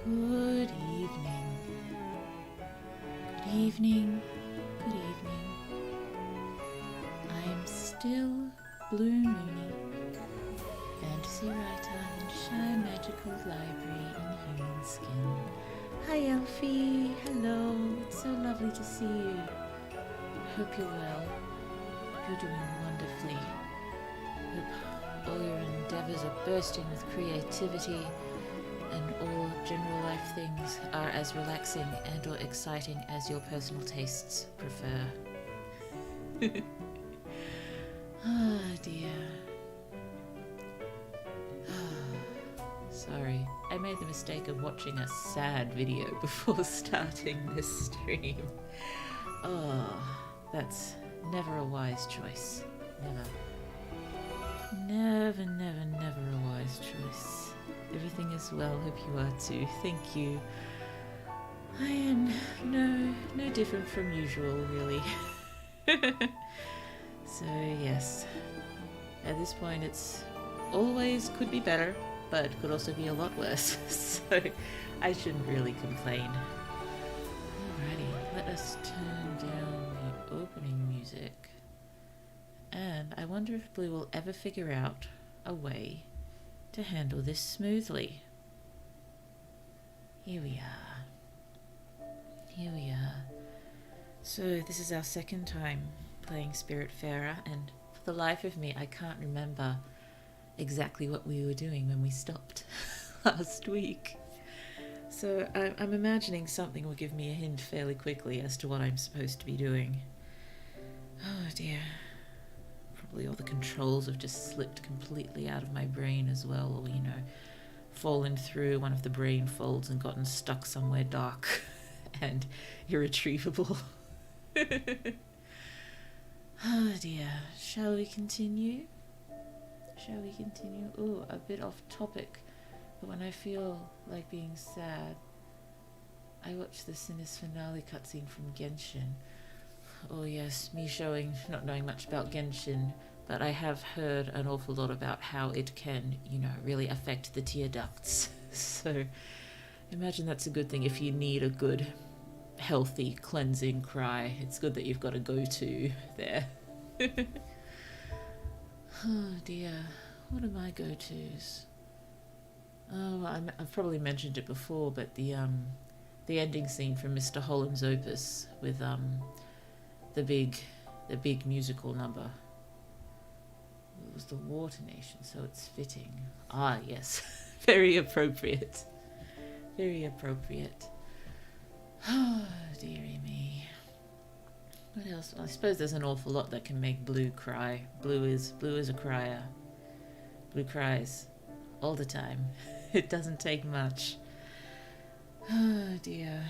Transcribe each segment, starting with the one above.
Good evening. Good evening. Good evening. I'm still Blue Moony, fantasy writer and shy magical library in human skin. Hi Elfie, hello, it's so lovely to see you. I hope you're well. You're doing wonderfully. Hope all your endeavours are bursting with creativity and all general life things are as relaxing and or exciting as your personal tastes prefer. Ah, dear. Sorry, I made the mistake of watching a sad video before starting this stream. Oh, that's never a wise choice. Never. Never, never, never a wise choice. Everything is well, hope you are too. Thank you. I am no different from usual, really. So, yes. At this point, it's always could be better, but could also be a lot worse. So, I shouldn't really complain. Alrighty, let us turn down the opening music. And I wonder if Blue will ever figure out a way to handle this smoothly. Here we are. Here we are. So this is our second time playing Spiritfarer, and for the life of me I can't remember exactly what we were doing when we stopped last week. So I'm imagining something will give me a hint fairly quickly as to what I'm supposed to be doing. Oh dear. Probably all the controls have just slipped completely out of my brain as well, or, fallen through one of the brain folds and gotten stuck somewhere dark and irretrievable. Oh dear. Shall we continue? Shall we continue? Oh, a bit off topic, but when I feel like being sad, I watch the Sinus finale cutscene from Genshin. Oh yes, me not knowing much about Genshin, but I have heard an awful lot about how it can, really affect the tear ducts. So imagine that's a good thing if you need a good, healthy, cleansing cry. It's good that you've got a go-to there. Oh dear, what are my go-tos? Oh, I've probably mentioned it before, but the ending scene from Mr. Holland's Opus with the big musical number. It was the Water Nation, so it's fitting. Ah, yes. Very appropriate. Very appropriate. Oh, dearie me. What else? Well, I suppose there's an awful lot that can make Blue cry. Blue is a crier. Blue cries all the time. It doesn't take much. Oh, dear.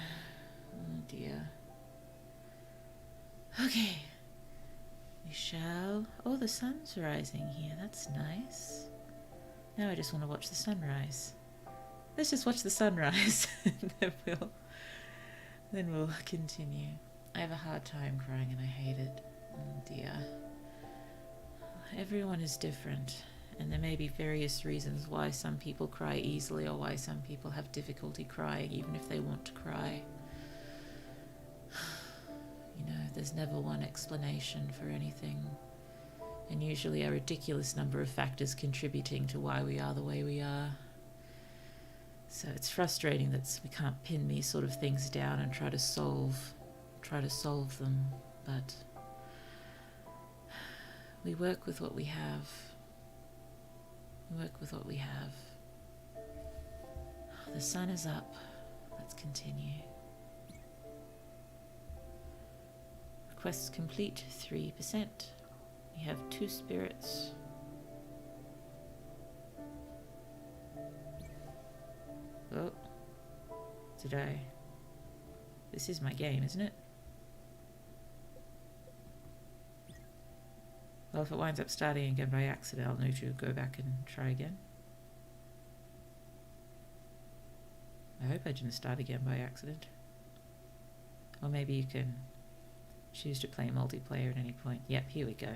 Oh, dear. Okay. We shall... Oh, the sun's rising here. That's nice. Now I just want to watch the sunrise. Let's just watch the sunrise. And then we'll continue. I have a hard time crying and I hate it. Oh dear. Everyone is different, and there may be various reasons why some people cry easily or why some people have difficulty crying even if they want to cry. There's never one explanation for anything, and usually a ridiculous number of factors contributing to why we are the way we are. So it's frustrating that we can't pin these sort of things down and try to solve them, but we work with what we have. The sun is up. Let's continue. Quests complete 3%. We have 2 spirits. Oh, did I? This is my game, isn't it? Well, if it winds up starting again by accident, I'll need to go back and try again. I hope I didn't start again by accident. Or maybe you can choose to play multiplayer at any point. Yep, here we go.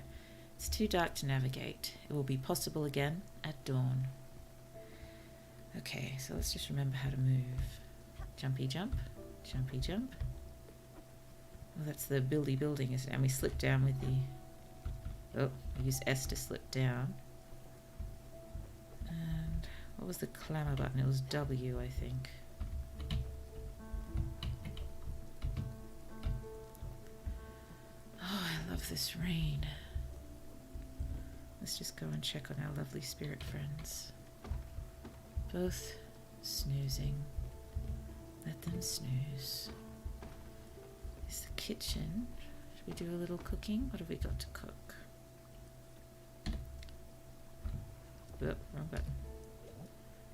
It's too dark to navigate. It will be possible again at dawn. Okay, so let's just remember how to move. Jumpy jump. Jumpy jump. Well, that's the building, isn't it? And we slip down with the... Oh, I use S to slip down. And what was the clamor button? It was W, I think. Oh, I love this rain. Let's just go and check on our lovely spirit friends. Both snoozing. Let them snooze. Is the kitchen? Should we do a little cooking? What have we got to cook? Oh, wrong button.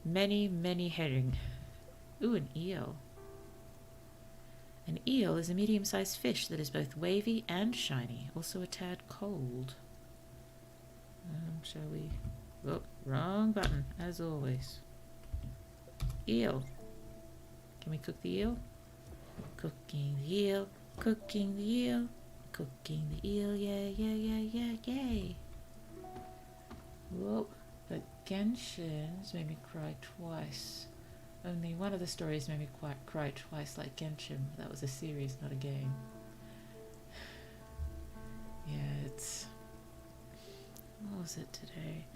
Many herring. Ooh, an eel. An eel is a medium-sized fish that is both wavy and shiny, also a tad cold. Shall we... Oh, wrong button, as always. Eel. Can we cook the eel? Cooking the eel, cooking the eel, cooking the eel, yay. Whoa, but Genshin's made me cry twice. Only one of the stories made me cry twice like Genshin. That was a series, not a game. Yeah, it's... What was it today?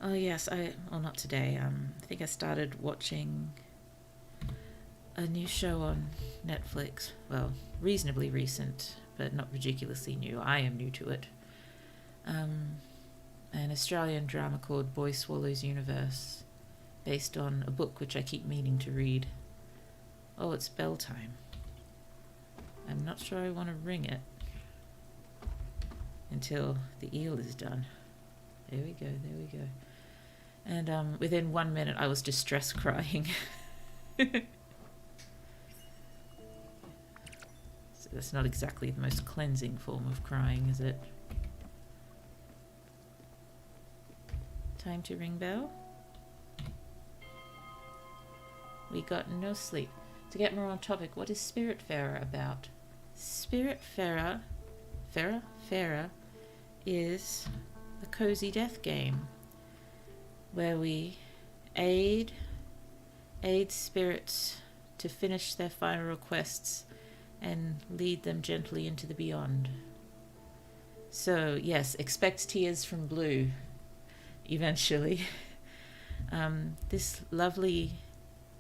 Oh yes, well not today. I think I started watching a new show on Netflix. Well, reasonably recent, but not ridiculously new. I am new to it. An Australian drama called Boy Swallows Universe, based on a book which I keep meaning to read. Oh, it's bell time. I'm not sure I want to ring it until the eel is done. There we go. And within 1 minute I was distress crying. So that's not exactly the most cleansing form of crying, is it? Time to ring bell. We got no sleep. To get more on topic, what is Spiritfarer about? Spiritfarer is a cozy death game where we aid spirits to finish their final requests and lead them gently into the beyond. So yes, expect tears from Blue eventually. This lovely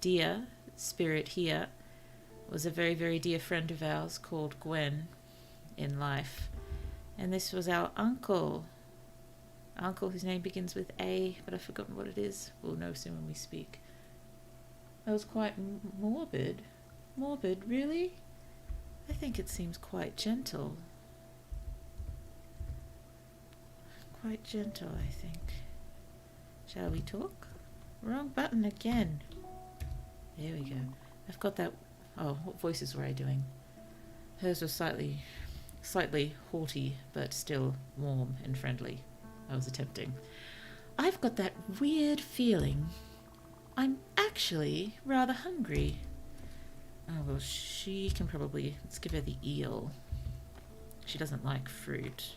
dear spirit here was a very dear friend of ours called Gwen in life, and this was our uncle whose name begins with A, but I've forgotten what it is. We'll know soon when we speak. That was quite morbid. Morbid, really? I think it seems quite gentle. Quite gentle, I think. Shall we talk? Wrong button again. There we go. I've got that... Oh, what voices were I doing? Hers was slightly haughty, but still warm and friendly. I was attempting. I've got that weird feeling I'm actually rather hungry. Oh, well, she can probably... Let's give her the eel. She doesn't like fruit.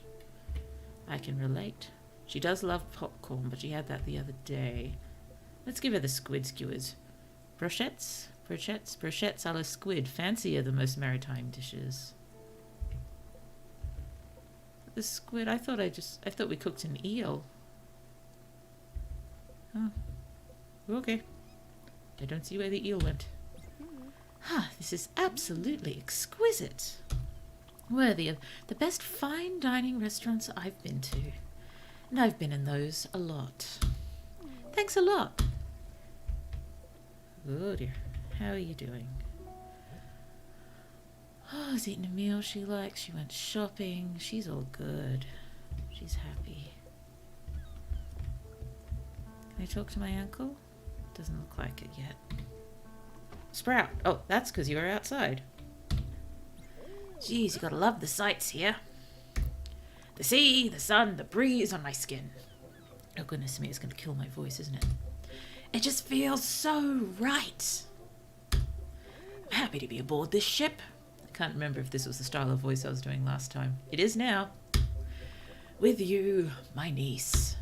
I can relate. She does love popcorn, but she had that the other day. Let's give her the squid skewers. Brochettes a la squid. Fancier than most maritime dishes. The squid, I thought we cooked an eel. Oh. Okay. I don't see where the eel went. This is absolutely exquisite. Worthy of the best fine dining restaurants I've been to. And I've been in those a lot. Thanks a lot. Oh dear. How are you doing? Oh, has eaten a meal she likes. She went shopping. She's all good. She's happy. Can I talk to my uncle? Doesn't look like it yet. Sprout. Oh, that's because you were outside. Geez, you gotta love the sights here. The sea, the sun, the breeze on my skin. Oh goodness me, it's gonna kill my voice, isn't it? It just feels so right. I'm happy to be aboard this ship. I can't remember if this was the style of voice I was doing last time. It is now. With you, my niece.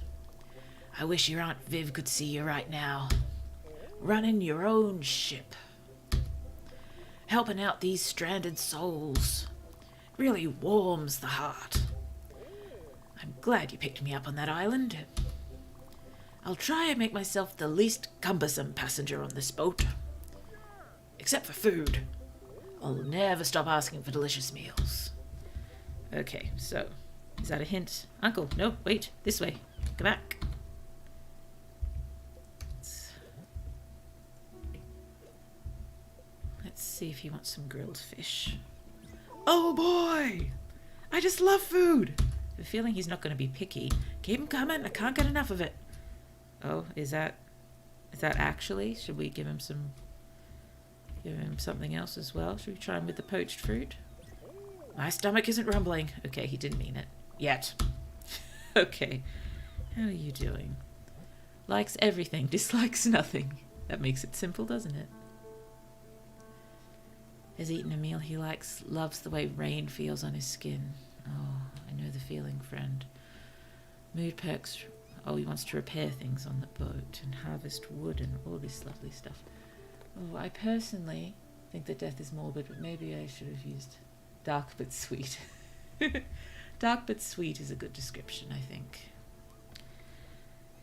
I wish your Aunt Viv could see you right now. Running your own ship. helping out these stranded souls. Really warms the heart. I'm glad you picked me up on that island. I'll try and make myself the least cumbersome passenger on this boat. Except for food. I'll never stop asking for delicious meals. Okay, so, is that a hint? Uncle, no, wait, this way. Go back. Let's see if he wants some grilled fish. Oh boy! I just love food! I have a feeling he's not going to be picky. Keep him coming, I can't get enough of it. Oh, is that actually? Should we give him something else as well? Should we try him with the poached fruit? My stomach isn't rumbling. Okay, he didn't mean it. Yet. Okay. How are you doing? Likes everything, dislikes nothing. That makes it simple, doesn't it? Has eaten a meal he likes, loves the way rain feels on his skin. Oh, I know the feeling, friend. Mood perks. Oh, he wants to repair things on the boat and harvest wood and all this lovely stuff. Oh, I personally think that death is morbid, but maybe I should have used dark but sweet. Dark but sweet is a good description, I think.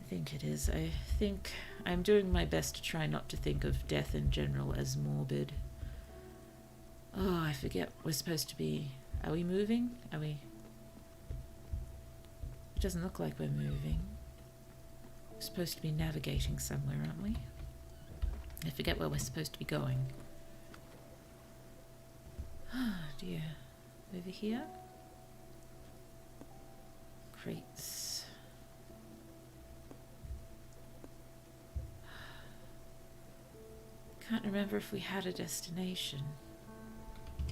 I think it is. I think I'm doing my best to try not to think of death in general as morbid. Oh, I forget. We're supposed to be... Are we moving? Are we... It doesn't look like we're moving. We're supposed to be navigating somewhere, aren't we? I forget where we're supposed to be going. Oh dear. Over here? Crates. Can't remember if we had a destination.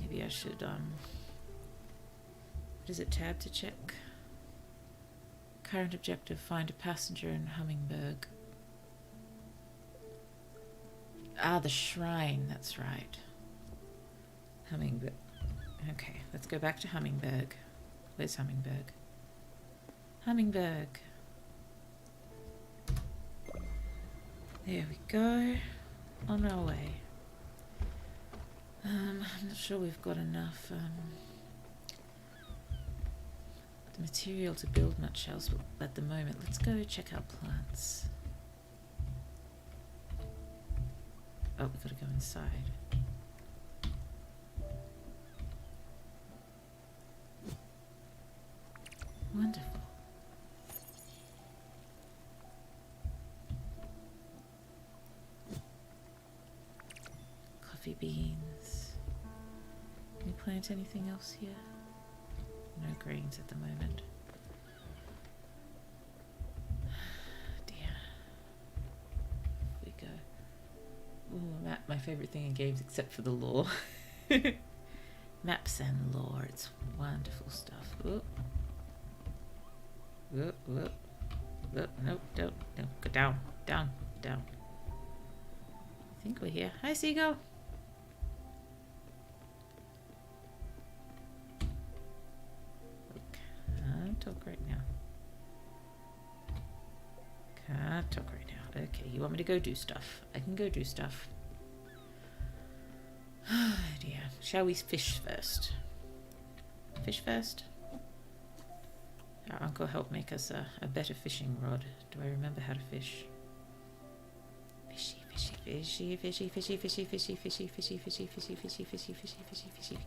Maybe I should, what is it, tab to check? Current objective, find a passenger in Hummingberg. Ah, the shrine, that's right. Hummingberg. Okay, let's go back to Hummingberg. Where's Hummingberg? Hummingberg. There we go. On our way. I'm not sure we've got enough the material to build much else at the moment. Let's go check out plants. Oh, we've got to go inside. Wonderful. Coffee beans. Can we plant anything else here? No grains at the moment. Dear. Here we go. Ooh, map, my favourite thing in games except for the lore. Maps and lore, it's wonderful stuff. Whoop. Whoop, whoop. Whoop, nope, don't, no, go down, down, down. I think we're here. Hi, Seagull. Can't talk right now. Can't talk right now. Okay, you want me to go do stuff? I can go do stuff. Oh dear. Shall we fish first? Fish first? Our uncle helped make us a better fishing rod. Do I remember how to fish? Fishy, fishy, fishy, fishy, fishy, fishy, fishy, fishy, fishy, fishy, fishy, fishy, fishy, fishy, fishy, fishy.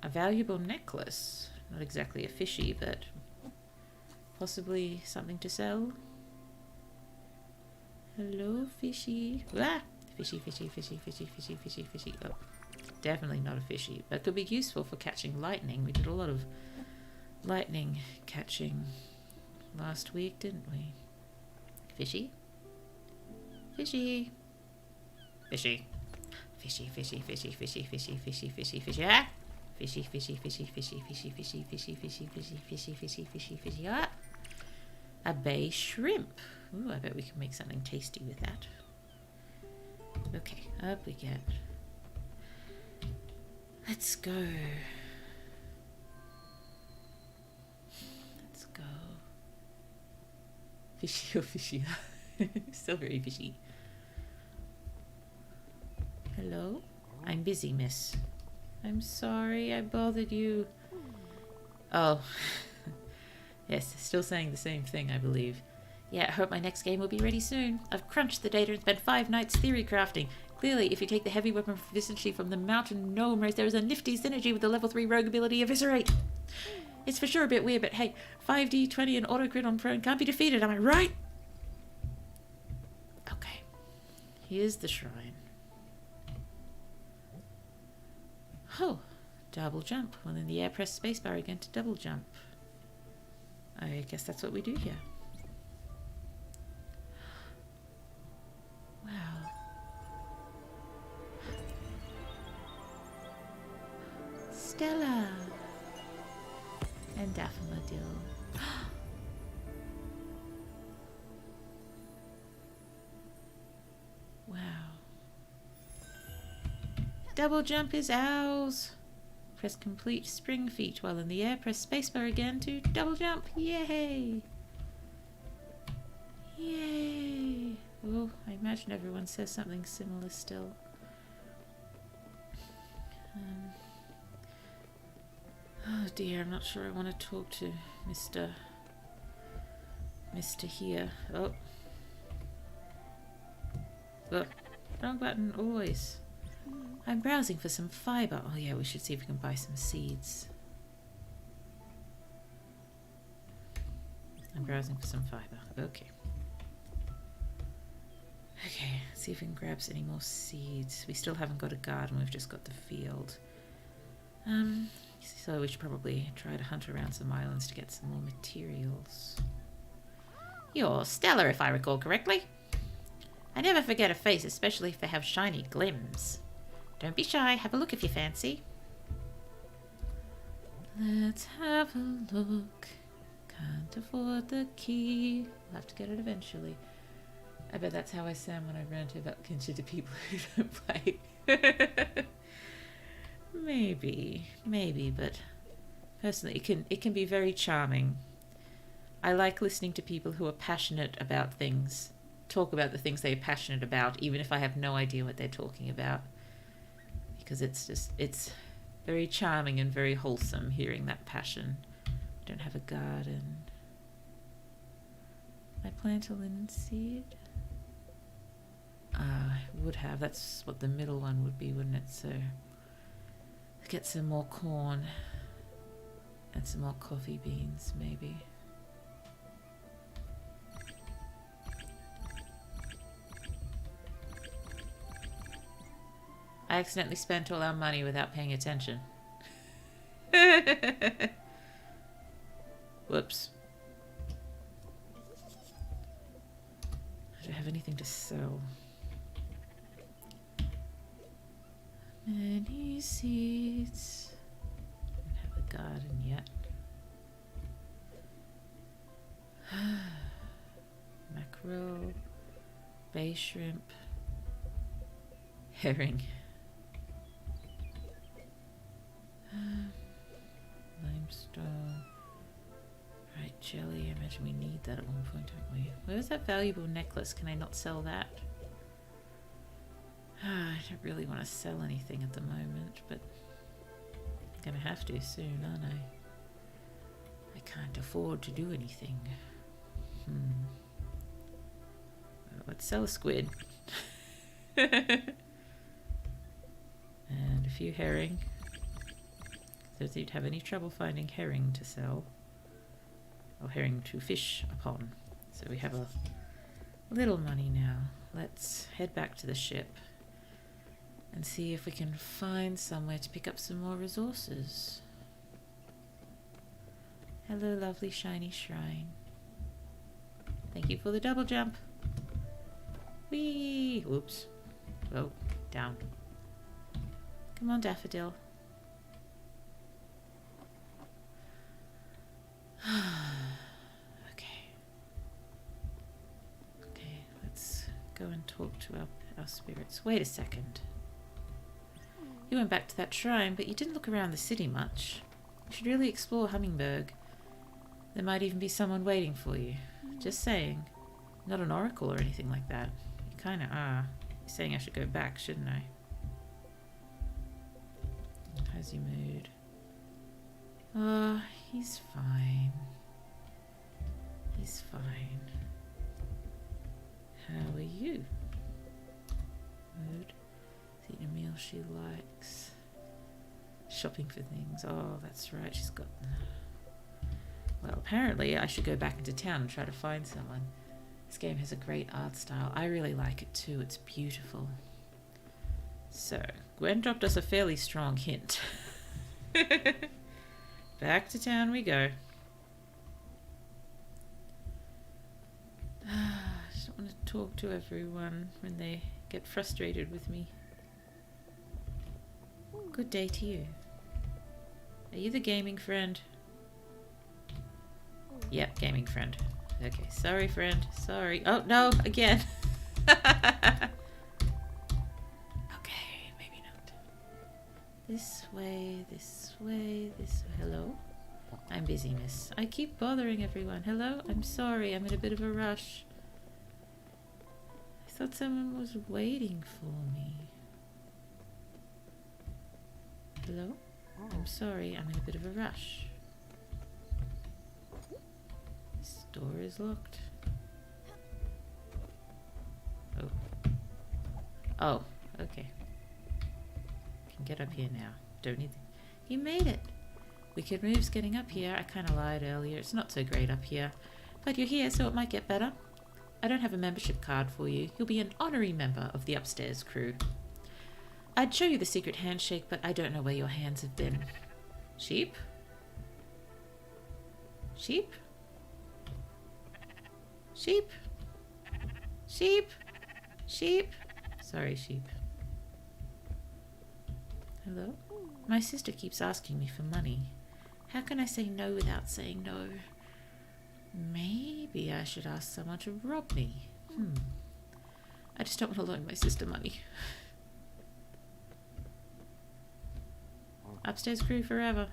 A valuable necklace. Not exactly a fishy, but possibly something to sell. Hello, fishy. Ah! Fishy, fishy, fishy, fishy, fishy, fishy, fishy. Oh, definitely not a fishy. That could be useful for catching lightning. We did a lot of lightning catching last week, didn't we? Fishy? Fishy. Fishy. Fishy, fishy, fishy, fishy, fishy, fishy, fishy, fishy. Ah! Fishy, fishy, fishy, fishy, fishy, fishy, fishy, fishy, fishy, fishy, fishy, fishy, fishy. Ah! A bay shrimp. Ooh, I bet we can make something tasty with that. Okay, up we get. Let's go. Let's go. Fishy or fishy. Still very fishy. Hello? I'm busy, miss. I'm sorry I bothered you. Oh. Yes, still saying the same thing, I believe. Yeah, I hope my next game will be ready soon. I've crunched the data and spent 5 nights theory crafting. Clearly, if you take the heavy weapon proficiency from the mountain gnome race, there is a nifty synergy with the level 3 rogue ability Eviscerate. It's for sure a bit weird, but hey, 5d20 and auto crit on prone can't be defeated, am I right? Okay. Here's the shrine. Oh, double jump. Well, in the air, press spacebar again to double jump. I guess that's what we do here. Wow. Stella. And Daffodil. Wow. Double jump is ours. Press complete spring feat while in the air. Press spacebar again to double jump. Yay! Yay! Oh, I imagine everyone says something similar still. Oh dear, I'm not sure I want to talk to Mr. here. Oh. Look, wrong button, always. I'm browsing for some fibre. Oh yeah, we should see if we can buy some seeds. I'm browsing for some fibre. Okay. Okay, let's see if we can grab any more seeds. We still haven't got a garden, we've just got the field. So we should probably try to hunt around some islands to get some more materials. You're Stella, if I recall correctly. I never forget a face, especially if they have shiny glims. Don't be shy, have a look if you fancy. Let's have a look. Can't afford the key. We'll have to get it eventually. I bet that's how I sound when I rant about Kinship to people who don't play. Maybe, but personally it can be very charming. I like listening to people who are passionate about things, talk about the things they're passionate about, even if I have no idea what they're talking about. Because it's very charming and very wholesome hearing that passion. I don't have a garden. I plant a linseed? I would have. That's what the middle one would be, wouldn't it? So get some more corn and some more coffee beans, maybe. I accidentally spent all our money without paying attention. Whoops. I don't have anything to sell. Many seeds. Don't have a garden yet. Mackerel, bay shrimp, herring, limestone. Right, jelly. I imagine we need that at one point, don't we? Where's that valuable necklace? Can I not sell that? I don't really want to sell anything at the moment, but I'm gonna have to soon, aren't I? I can't afford to do anything. Well, let's sell a squid. And a few herring. Don't you'd have any trouble finding herring to sell. Or herring to fish upon. So we have a little money now. Let's head back to the ship and see if we can find somewhere to pick up some more resources. Hello, lovely shiny shrine. Thank you for the double jump. Whee! Whoops. Oh, down. Come on, Daffodil. Okay, let's go and talk to our spirits. Wait a second. You went back to that shrine, but you didn't look around the city much. You should really explore Hummingberg. There might even be someone waiting for you. Just saying. Not an oracle or anything like that. You kinda are. You're saying I should go back, shouldn't I? how's your mood? Oh, he's fine. He's fine. How are you? Mood. Eating a meal she likes. Shopping for things. Oh, that's right. She's got... Well, apparently I should go back into town and try to find someone. This game has a great art style. I really like it too. It's beautiful. So, Gwen dropped us a fairly strong hint. Back to town we go. I just don't want to talk to everyone when they get frustrated with me. Good day to you. Are you the gaming friend? Yep, gaming friend. Okay, sorry friend, sorry. Oh no, again. Okay, maybe not. This way, this way, this way. Hello? I'm busy, miss. I keep bothering everyone. Hello? I'm sorry, I'm in a bit of a rush. I thought someone was waiting for me. Hello? I'm sorry, I'm in a bit of a rush. This door is locked. Oh. Oh, okay. Can get up here now. Don't need... You made it! Wicked moves getting up here. I kind of lied earlier. It's not so great up here. But you're here, so it might get better. I don't have a membership card for you. You'll be an honorary member of the upstairs crew. I'd show you the secret handshake, but I don't know where your hands have been. Sheep? Sheep? Sheep? Sheep? Sheep? Sorry, sheep. Hello? My sister keeps asking me for money. How can I say no without saying no? Maybe I should ask someone to rob me. I just don't want to loan my sister money. Upstairs crew forever.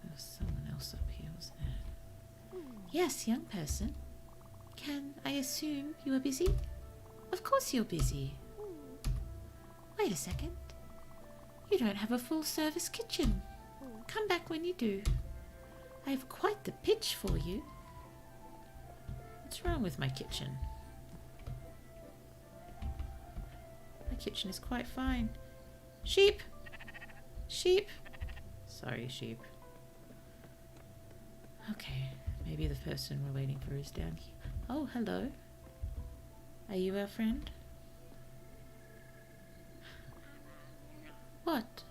There was someone else up here, was there? Yes, young person. Can I assume you are busy? Of course you're busy. Wait a second. You don't have a full-service kitchen. Come back when you do. I have quite the pitch for you. What's wrong with my kitchen? My kitchen is quite fine. Sheep! Sheep! Sorry, sheep. Okay, maybe the person we're waiting for is down here. Oh, hello. Are you our friend? What?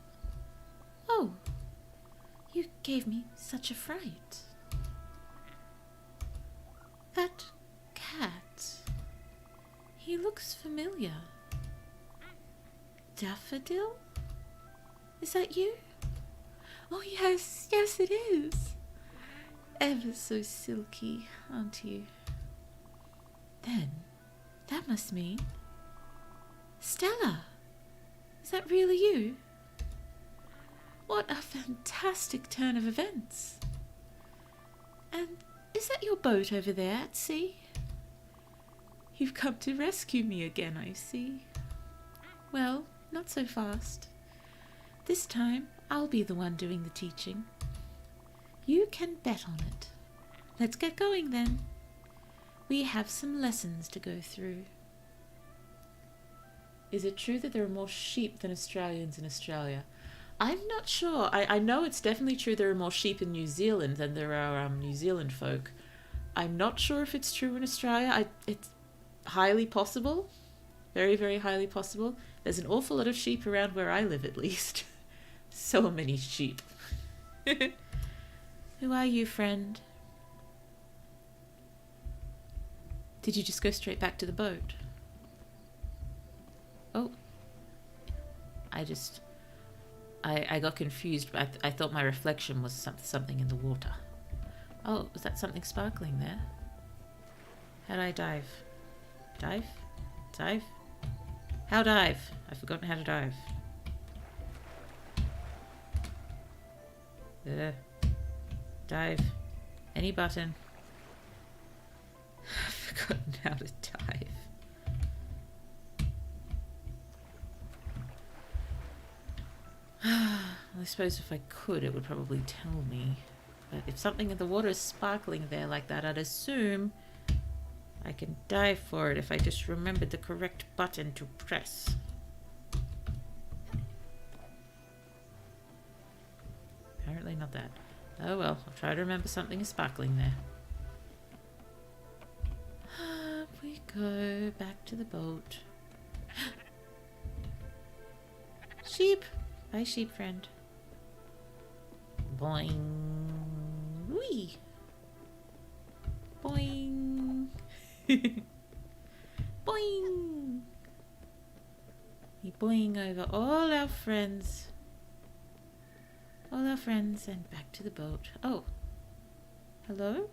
Oh, you gave me such a fright. That cat. He looks familiar. Daffodil? Is that you? Oh yes, yes it is. Ever so silky, aren't you? Then, that must mean... Stella! Is that really you? What a fantastic turn of events. And is that your boat over there at sea? You've come to rescue me again, I see. Well, not so fast. This time, I'll be the one doing the teaching. You can bet on it. Let's get going then. We have some lessons to go through. Is it true that there are more sheep than Australians in Australia? I'm not sure. I know it's definitely true there are more sheep in New Zealand than there are New Zealand folk. I'm not sure if it's true in Australia. It's highly possible. Very, very highly possible. There's an awful lot of sheep around where I live, at least. So many sheep. Who are you, friend? Did you just go straight back to the boat? Oh. I got confused. I thought my reflection was something in the water. Oh, was that something sparkling there? How do I dive? Dive? Dive? How dive? I've forgotten how to dive. Dive. Any button. I've forgotten how to dive. I suppose if I could, it would probably tell me. But if something in the water is sparkling there like that, I'd assume I can dive for it if I just remembered the correct button to press. Apparently not that. Oh well, I'll try to remember something is sparkling there. Up we go, back to the boat. Sheep! Bye, sheep friend. Boing. Whee! Boing! Boing! We boing over all our friends. All our friends and back to the boat. Oh. Hello?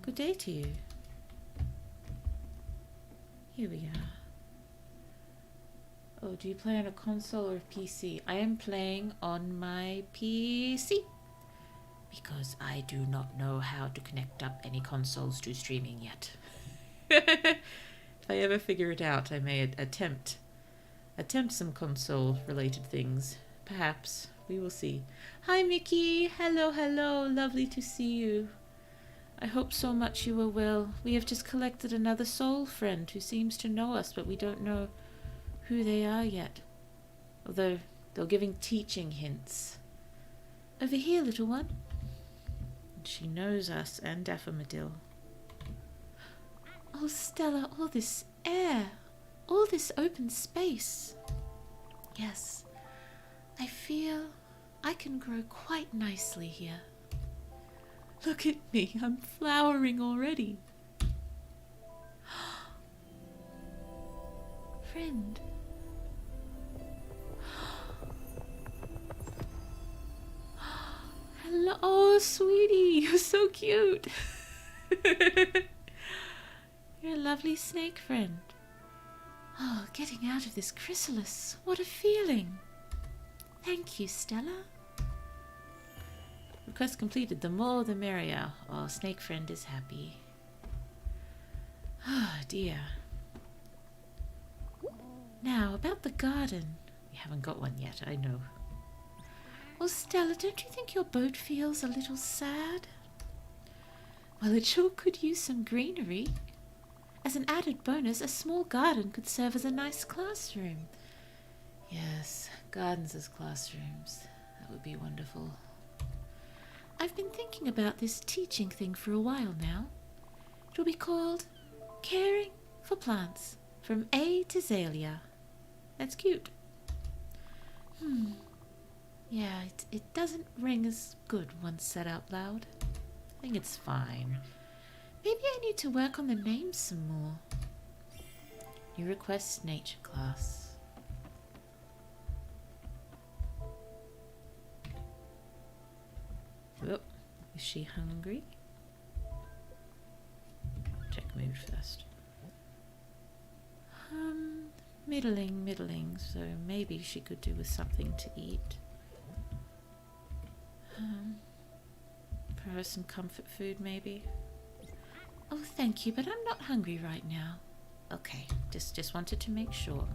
Good day to you. Here we are. Oh, do you play on a console or a PC? I am playing on my PC. Because I do not know how to connect up any consoles to streaming yet. If I ever figure it out, I may attempt some console-related things. Perhaps. We will see. Hi, Mickey. Hello, hello. Lovely to see you. I hope so much you are well. We have just collected another soul friend who seems to know us, but we don't know who they are yet. Although they're giving teaching hints. Over here, little one. She knows us and Daffodil. Oh, Stella, all this air. All this open space. Yes. I feel I can grow quite nicely here. Look at me, I'm flowering already. Friend. Hello, oh sweetie, you're so cute. You're a lovely snake friend. Oh, getting out of this chrysalis, what a feeling. Thank you, Stella. Request completed. The more the merrier. Oh, snake friend is happy. Oh, dear. Now, about the garden. We haven't got one yet, I know. Well, Stella, don't you think your boat feels a little sad? Well, it sure could use some greenery. As an added bonus, a small garden could serve as a nice classroom. Yes, gardens as classrooms. That would be wonderful. I've been thinking about this teaching thing for a while now. It will be called Caring for Plants from A to Zalia. That's cute. Yeah, it doesn't ring as good once said out loud. I think it's fine. Maybe I need to work on the names some more. You request nature class. Oh, is she hungry? Check mood first. Middling, so maybe she could do with something to eat. For her some comfort food maybe. Oh, thank you, but I'm not hungry right now. Okay, just wanted to make sure.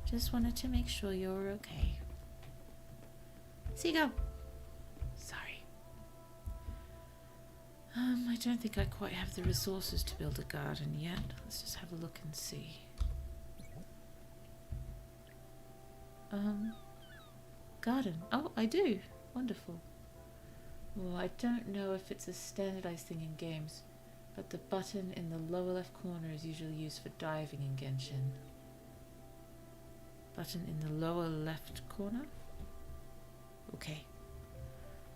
Just wanted to make sure you're okay. Seagull. Sorry. I don't think I quite have the resources to build a garden yet. Let's just have a look and see. Garden. Oh, I do. Wonderful. Well, I don't know if it's a standardized thing in games, but the button in the lower left corner is usually used for diving in Genshin. Button in the lower left corner? Okay.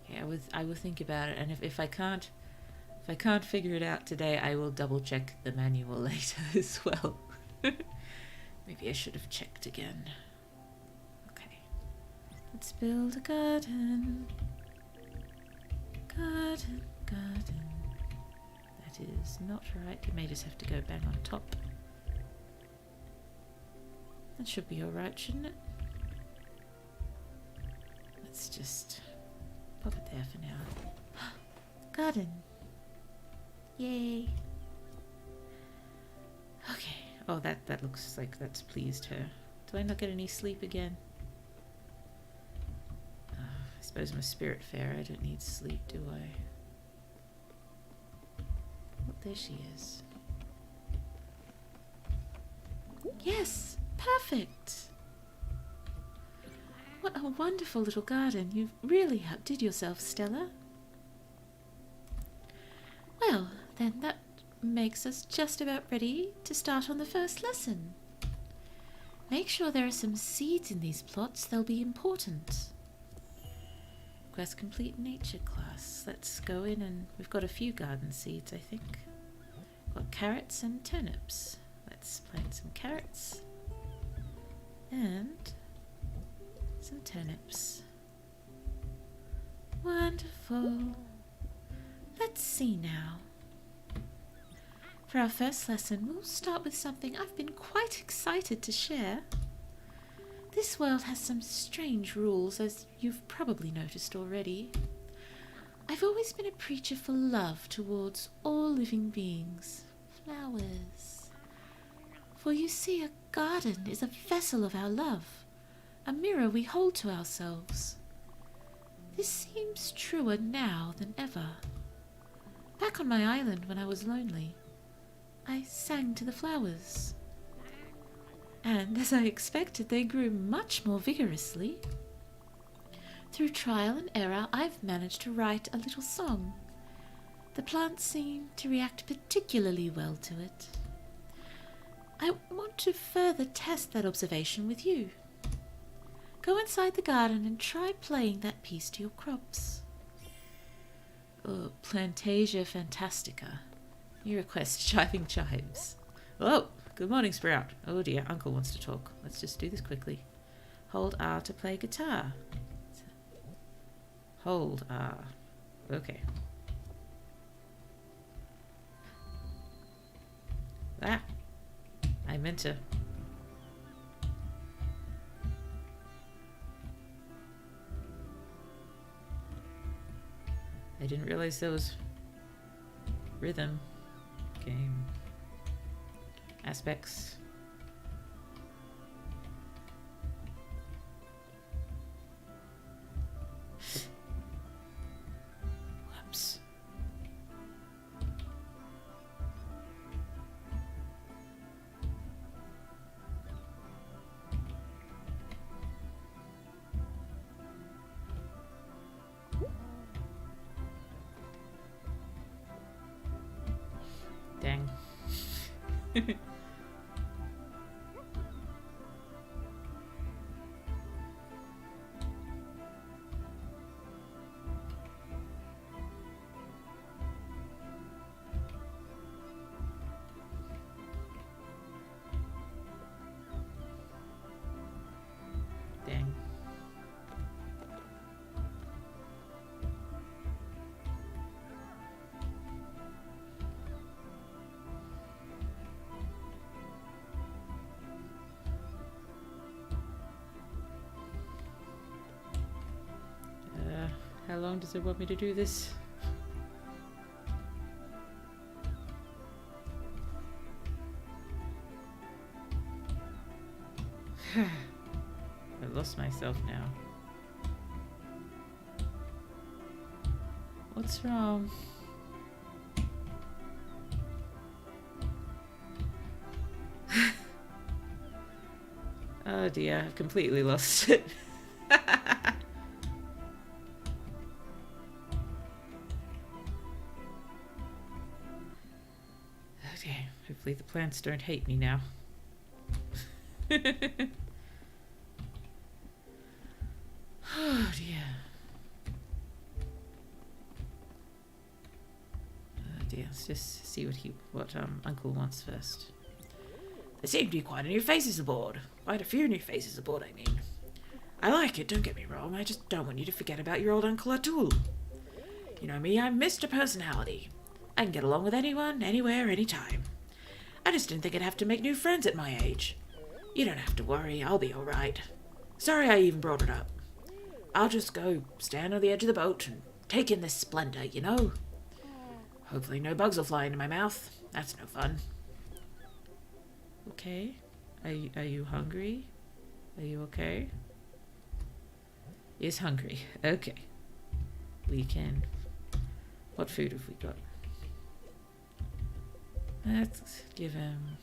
Okay, I will think about it, and if I can't figure it out today, I will double check the manual later as well. Maybe I should have checked again. Okay. Let's build a garden. Garden. That is not right. You may just have to go bang on top. That should be alright, shouldn't it? Let's just pop it there for now. Garden. Yay. Okay. Oh, that looks like that's pleased her. Do I not get any sleep again? suppose I'm a Spiritfarer. I don't need sleep, do I? Oh, there she is. Yes, perfect. What a wonderful little garden. You've really outdid yourself, Stella. Well, then that makes us just about ready to start on the first lesson. Make sure there are some seeds in these plots. They'll be important. Quest complete nature class. Let's go in and we've got a few garden seeds, I think. Got carrots and turnips. Let's plant some carrots and some turnips. Wonderful. Let's see now. For our first lesson, we'll start with something I've been quite excited to share. This world has some strange rules, as you've probably noticed already. I've always been a preacher for love towards all living beings. Flowers. For you see, a garden is a vessel of our love, a mirror we hold to ourselves. This seems truer now than ever. Back on my island when I was lonely, I sang to the flowers. And as I expected, they grew much more vigorously. Through trial and error, I've managed to write a little song. The plants seem to react particularly well to it. I want to further test that observation with you. Go inside the garden and try playing that piece to your crops. Oh, Plantasia Fantastica. You request chiving chimes. Oh, good morning, Sprout. Oh dear, Uncle wants to talk. Let's just do this quickly. Hold R to play guitar. Hold R. Okay. Ah, I meant to. I didn't realize there was rhythm. Game aspects. Whoops. Dang. Dang. How long does it want me to do this? I've lost myself now. What's wrong? Oh dear, I've completely lost it. Okay, hopefully the plants don't hate me now. Oh dear. Oh dear, let's just see what Uncle wants first. There seem to be quite a new faces aboard. Quite a few new faces aboard, I mean. I like it, don't get me wrong. I just don't want you to forget about your old uncle at all. You know me, I'm Mr. Personality. I can get along with anyone, anywhere, anytime. I just didn't think I'd have to make new friends at my age. You don't have to worry, I'll be alright. Sorry I even brought it up. I'll just go stand on the edge of the boat and take in this splendor, you know? Hopefully no bugs will fly into my mouth. That's no fun. Okay. Are you hungry? Are you okay? is hungry. Okay. We can... What food have we got? Let's give him...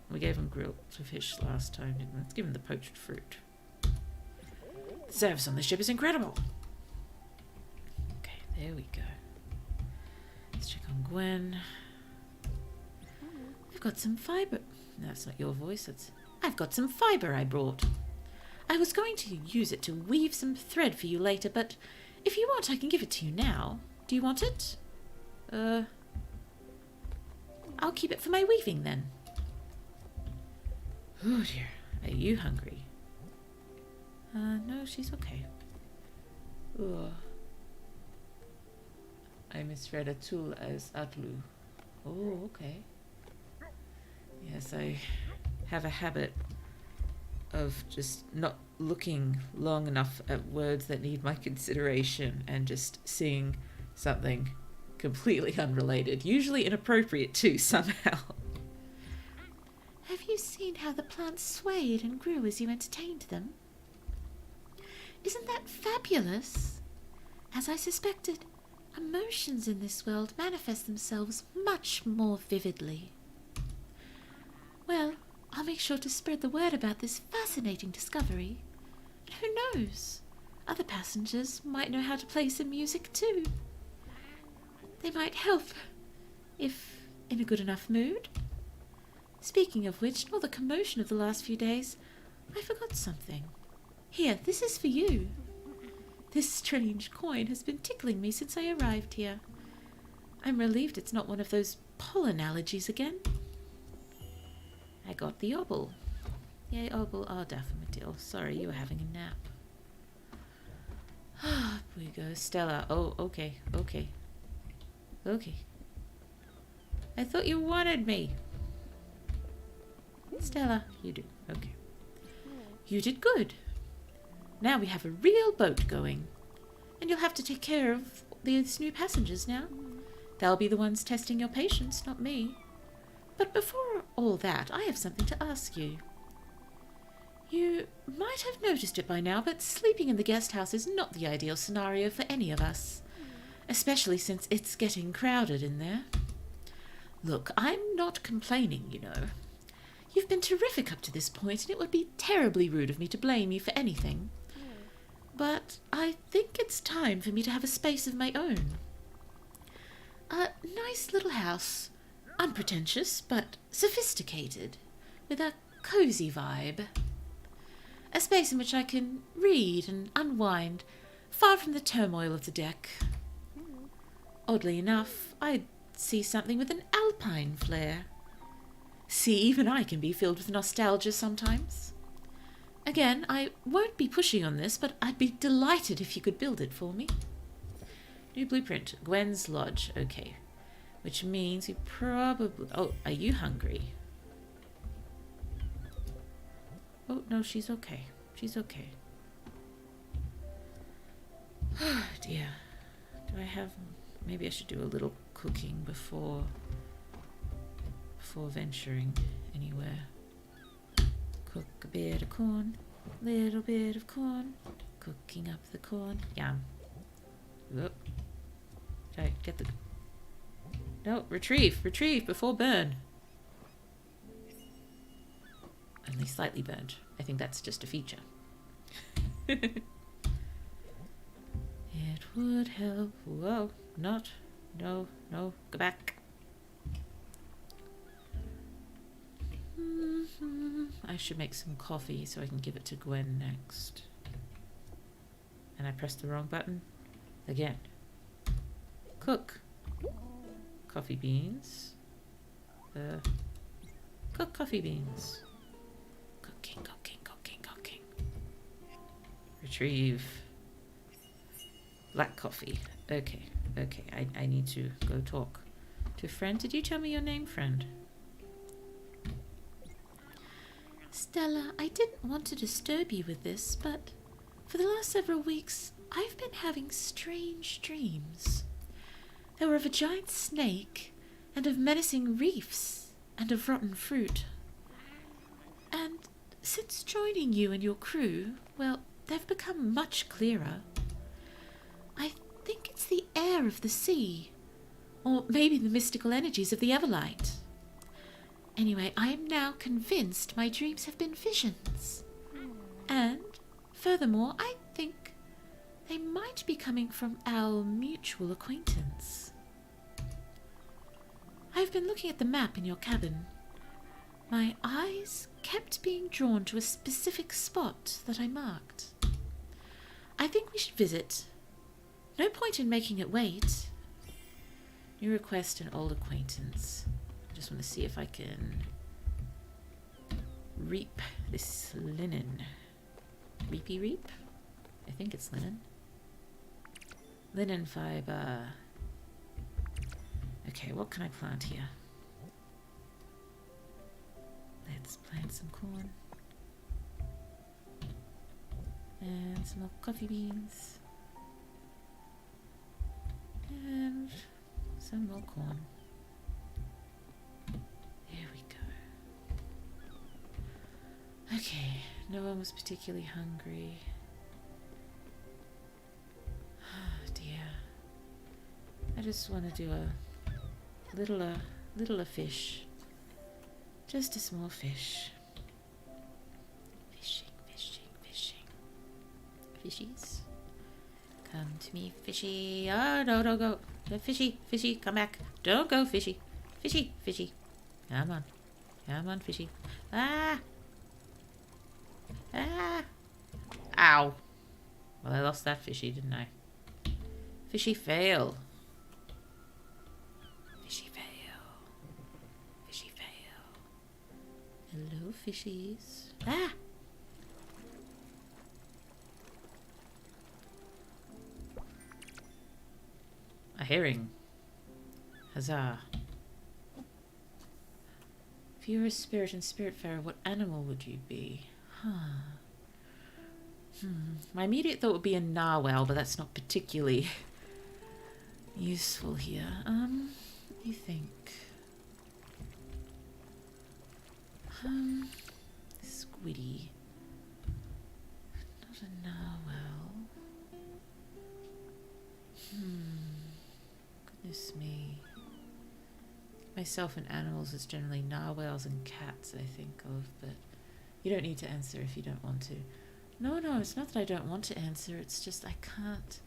We gave him grilled fish last time, didn't we? Let's give him the poached fruit. The service on the ship is incredible. Okay, there we go. Let's check on Gwen. I've got some fibre. That's not your voice. I've got some fibre I brought. I was going to use it to weave some thread for you later, but if you want, I can give it to you now. Do you want it? I'll keep it for my weaving then. Oh dear. Are you hungry? No, she's okay. Ugh. I misread Atul as Atlu. Oh, okay. Yes, I have a habit of just not looking long enough at words that need my consideration and just seeing something completely unrelated, usually inappropriate too, somehow. Have you seen how the plants swayed and grew as you entertained them? Isn't that fabulous? As I suspected, emotions in this world manifest themselves much more vividly. Well, I'll make sure to spread the word about this fascinating discovery. And who knows? Other passengers might know how to play some music too. They might help, if in a good enough mood. Speaking of which, in all the commotion of the last few days, I forgot something. Here, this is for you. This strange coin has been tickling me since I arrived here. I'm relieved it's not one of those pollen allergies again. I got the obol. Yay, obol. Oh, daffodil. Sorry, you were having a nap. Ah, up we go. Stella. Oh, okay. Okay. Okay. I thought you wanted me. Stella, you do. Okay. You did good. Now we have a real boat going. And you'll have to take care of these new passengers now. They'll be the ones testing your patience, not me. But before all that, I have something to ask you. You might have noticed it by now, but sleeping in the guest house is not the ideal scenario for any of us. Especially since it's getting crowded in there. Look, I'm not complaining, you know. You've been terrific up to this point, and it would be terribly rude of me to blame you for anything. But I think it's time for me to have a space of my own. A nice little house. Unpretentious, but sophisticated. With a cozy vibe. A space in which I can read and unwind, far from the turmoil of the deck. Oddly enough, I'd see something with an alpine flair. See, even I can be filled with nostalgia sometimes. Again, I won't be pushing on this, but I'd be delighted if you could build it for me. New blueprint. Gwen's Lodge. Okay. Which means we probably... Oh, are you hungry? Oh, no, she's okay. She's okay. Oh, dear. Do I have... Maybe I should do a little cooking before venturing anywhere. Cook a bit of corn, little bit of corn, cooking up the corn. Yum. Whoop. Did I get the... No, retrieve before burn. Only slightly burnt. I think that's just a feature. It would help. Whoa, not. No, go back. I should make some coffee so I can give it to Gwen next. And I pressed the wrong button. Again. Cook. Coffee beans. Cook coffee beans. Cooking. Retrieve. Black coffee. Okay. I need to go talk to a friend. Did you tell me your name, friend? Stella, I didn't want to disturb you with this, but for the last several weeks, I've been having strange dreams. They were of a giant snake, and of menacing reefs, and of rotten fruit. And since joining you and your crew, well, they've become much clearer. I think it's the air of the sea, or maybe the mystical energies of the Everlight. Anyway, I am now convinced my dreams have been visions. And, furthermore, I think they might be coming from our mutual acquaintance. I've been looking at the map in your cabin. My eyes kept being drawn to a specific spot that I marked. I think we should visit. No point in making it wait. New request, an old acquaintance. I just want to see if I can reap this linen. Reapy reap? I think it's linen. Linen fiber. Okay, what can I plant here? Let's plant some corn. And some more coffee beans. And some more corn. There we go. Okay, no one was particularly hungry. Oh dear. I just want to do a littler fish. Just a small fish. Fishing, fishing, fishing. Fishies. Come to me, fishy. Oh, no, don't go. Fishy, fishy, come back. Don't go, fishy. Fishy, fishy. Come on. Come on, fishy. Ah! Ah! Ow. Well, I lost that fishy, didn't I? Fishy fail. Fishy fail. Fishy fail. Hello, fishies. Ah! A herring. Huzzah. If you were a spirit and Spiritfarer, what animal would you be? My immediate thought would be a narwhal, but that's not particularly useful here. What do you think? Squiddy. Not a narwhal. Goodness me. Myself and animals is generally narwhals and cats I think of, but you don't need to answer if you don't want to. No, it's not that I don't want to answer, it's just I can't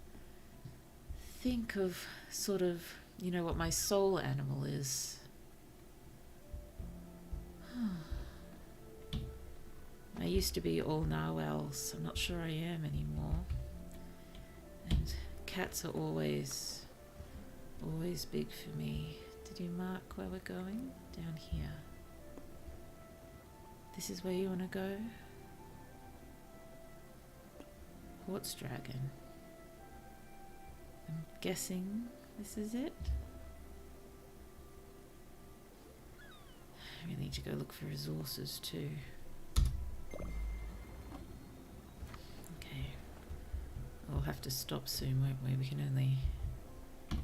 think of sort of, you know, what my soul animal is. I used to be all narwhals. I'm not sure I am anymore. And cats are always big for me. Did you mark where we're going? Down here. This is where you want to go? Quartz dragon. I'm guessing this is it. I really need to go look for resources too. Okay. We'll have to stop soon, won't we? We can only go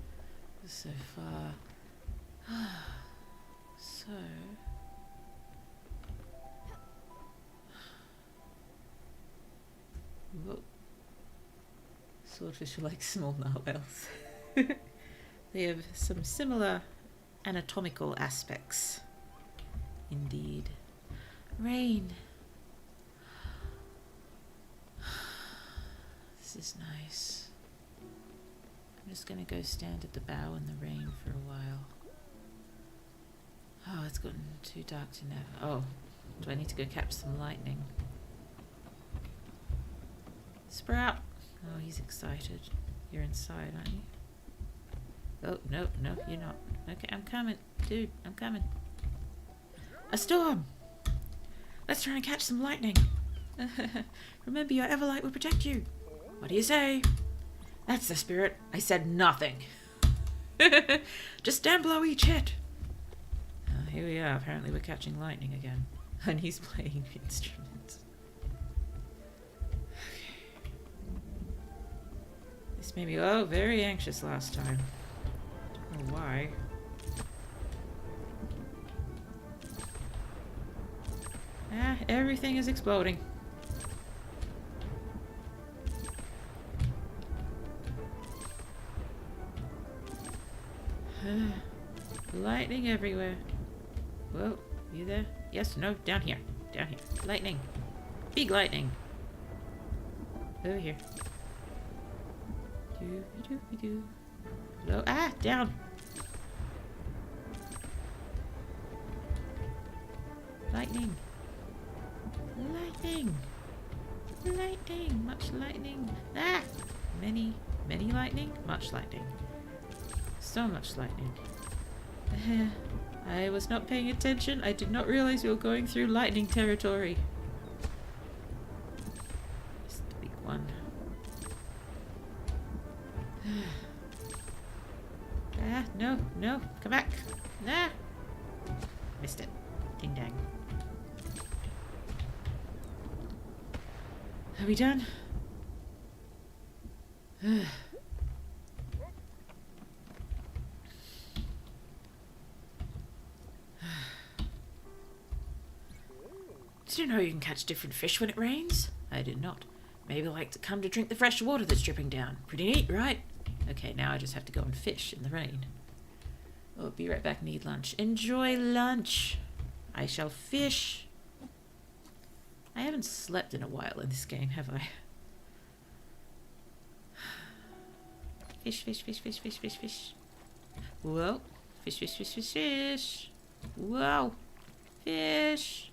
so far. So... Whoa. Swordfish are like small narwhals. They have some similar anatomical aspects. Indeed. Rain. This is nice. I'm just going to go stand at the bow in the rain for a while. Oh, it's gotten too dark to never. Oh, do I need to go catch some lightning? Sprout! Oh, he's excited. You're inside, aren't you? Oh, no, you're not. Okay, I'm coming. Dude, I'm coming. A storm! Let's try and catch some lightning. Remember, your Everlight will protect you. What do you say? That's the spirit. I said nothing. Just stand below each hit. Here we are. Apparently we're catching lightning again. And he's playing instruments. This made me, very anxious last time. Don't know why. Everything is exploding. Lightning everywhere. Whoa, you there? Yes, no, down here. Down here. Lightning. Big lightning. Over here. Do. Low. Ah, down. Lightning. Lightning. Lightning. Much lightning. Ah! Many lightning. Much lightning. So much lightning. I was not paying attention. I did not realize we were going through lightning territory. Just the big one. Ah, no, no. Come back. Ah! Missed it. Ding dang. Are we done? Did you know you can catch different fish when it rains? I did not. Maybe like to come to drink the fresh water that's dripping down. Pretty neat, right? Okay, now I just have to go and fish in the rain. Oh, be right back, need lunch. Enjoy lunch! I shall fish! I haven't slept in a while in this game, have I? Fish, fish, fish, fish, fish, fish, fish. Whoa. Fish, fish, fish, fish, fish. Whoa. Fish.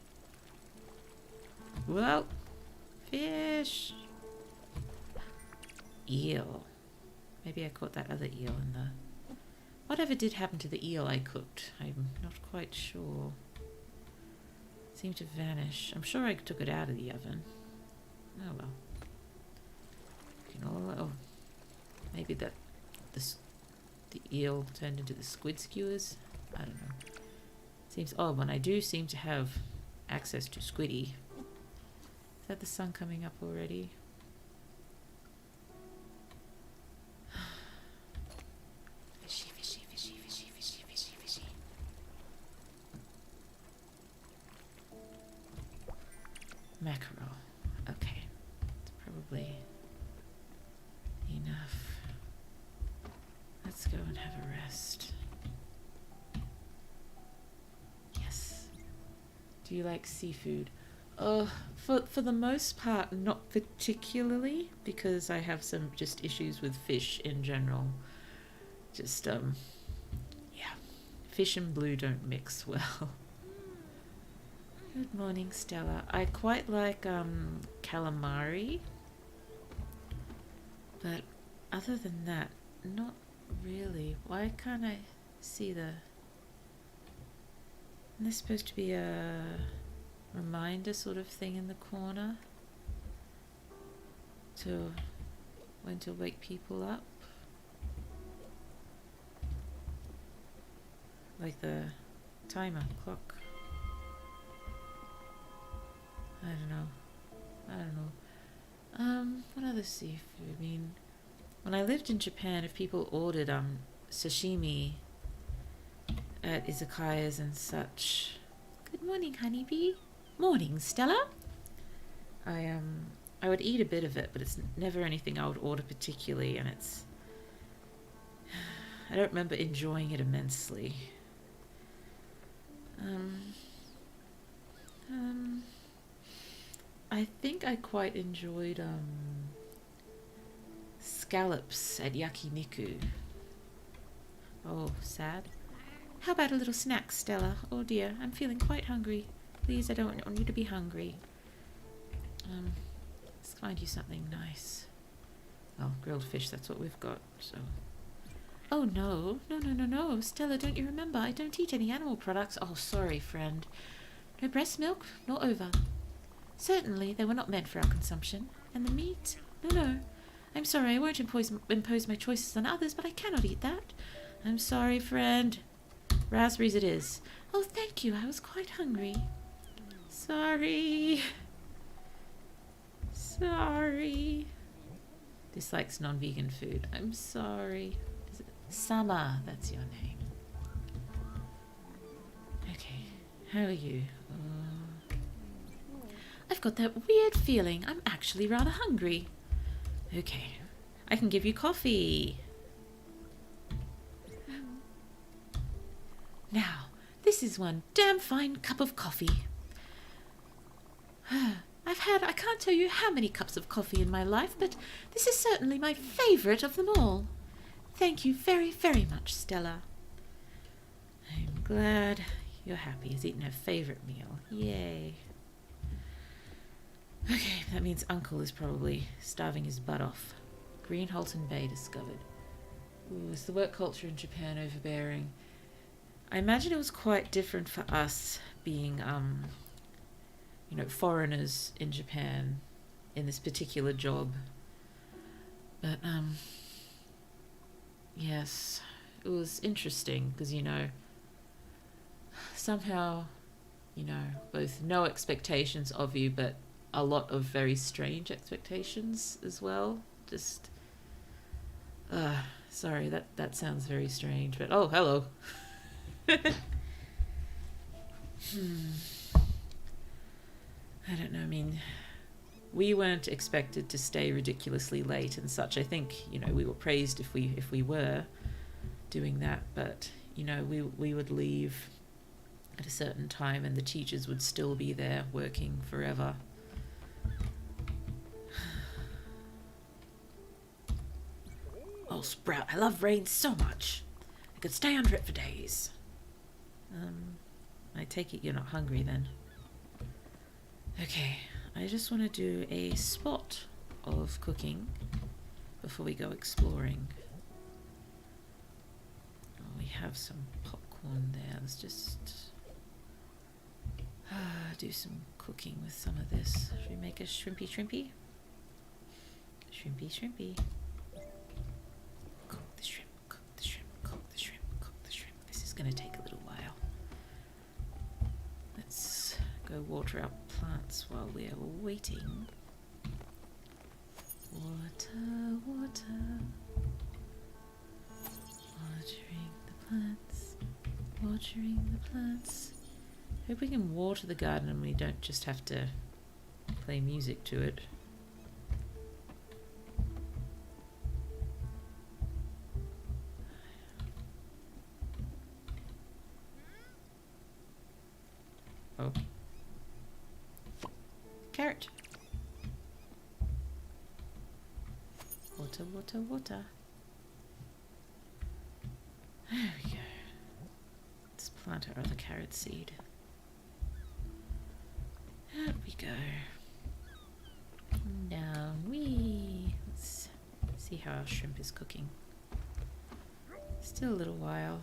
Whoa. Fish. Eel. Maybe I caught that other eel in the... Whatever did happen to the eel I cooked? I'm not quite sure. It seemed to vanish. I'm sure I took it out of the oven. Oh well. Oh, maybe that the eel turned into the squid skewers. I don't know. Seems odd when I do seem to have access to squiddy. Is that the sun coming up already? Fishy, fishy, fishy, fishy, fishy, fishy, fishy. Mackerel. Okay. It's probably enough. Let's go and have a rest. Yes. Do you like seafood? For the most part, not particularly, because I have some just issues with fish in general. Just, yeah. Fish and blue don't mix well. Good morning, Stella. I quite like, calamari. But other than that, not really. Why can't I see the... Isn't there supposed to be a reminder sort of thing in the corner to when to wake people up? Like the timer clock. I don't know. What other seafood? I mean, when I lived in Japan, if people ordered sashimi at izakayas and such. Good morning, honeybee. Morning, Stella. I would eat a bit of it, but it's never anything I would order particularly, and it's... I don't remember enjoying it immensely. I think I quite enjoyed scallops at yakiniku. Oh, sad. How about a little snack, Stella? Oh dear, I'm feeling quite hungry. Please, I don't want you to be hungry. Let's find you something nice. Oh, grilled fish, that's what we've got, so... Oh no, no, Stella, don't you remember? I don't eat any animal products. Oh, sorry, friend. No breast milk, nor ova. Certainly, they were not meant for our consumption. And the meat? No. I'm sorry, I won't impose my choices on others, but I cannot eat that. I'm sorry, friend. Raspberries it is. Oh, thank you, I was quite hungry. Sorry. Dislikes non-vegan food. I'm sorry. Is it Sama? That's your name. Okay, how are you? I've got that weird feeling I'm actually rather hungry. Okay, I can give you coffee. Now, this is one damn fine cup of coffee. I've had, I can't tell you how many cups of coffee in my life, but this is certainly my favourite of them all. Thank you very, very much, Stella. I'm glad you're happy. He's eaten her favourite meal. Yay. Okay, that means Uncle is probably starving his butt off. Green Halton Bay discovered. Ooh, is the work culture in Japan overbearing? I imagine it was quite different for us being, foreigners in Japan in this particular job. But, yes, it was interesting because, somehow, both no expectations of you, but a lot of very strange expectations as well. Just, sorry, that sounds very strange, but oh, hello. I don't know, I mean, we weren't expected to stay ridiculously late and such. I think, we were praised if we were doing that, but, we would leave at a certain time and the teachers would still be there working forever. Oh, Sprout, I love rain so much. I could stay under it for days. I take it you're not hungry then. Okay, I just want to do a spot of cooking before we go exploring. Oh, we have some popcorn there. Let's just do some cooking with some of this. Should we make a shrimpy? Shrimpy. Cook the shrimp, cook the shrimp, cook the shrimp, cook the shrimp. This is going to take a little while. Let's go water our plants while we are waiting. Water, water. Watering the plants. Watering the plants. Hope we can water the garden and we don't just have to play music to it. Oh. Carrot. Water, water, water. There we go. Let's plant our other carrot seed. There we go. Down we. Let's see how our shrimp is cooking. Still a little while.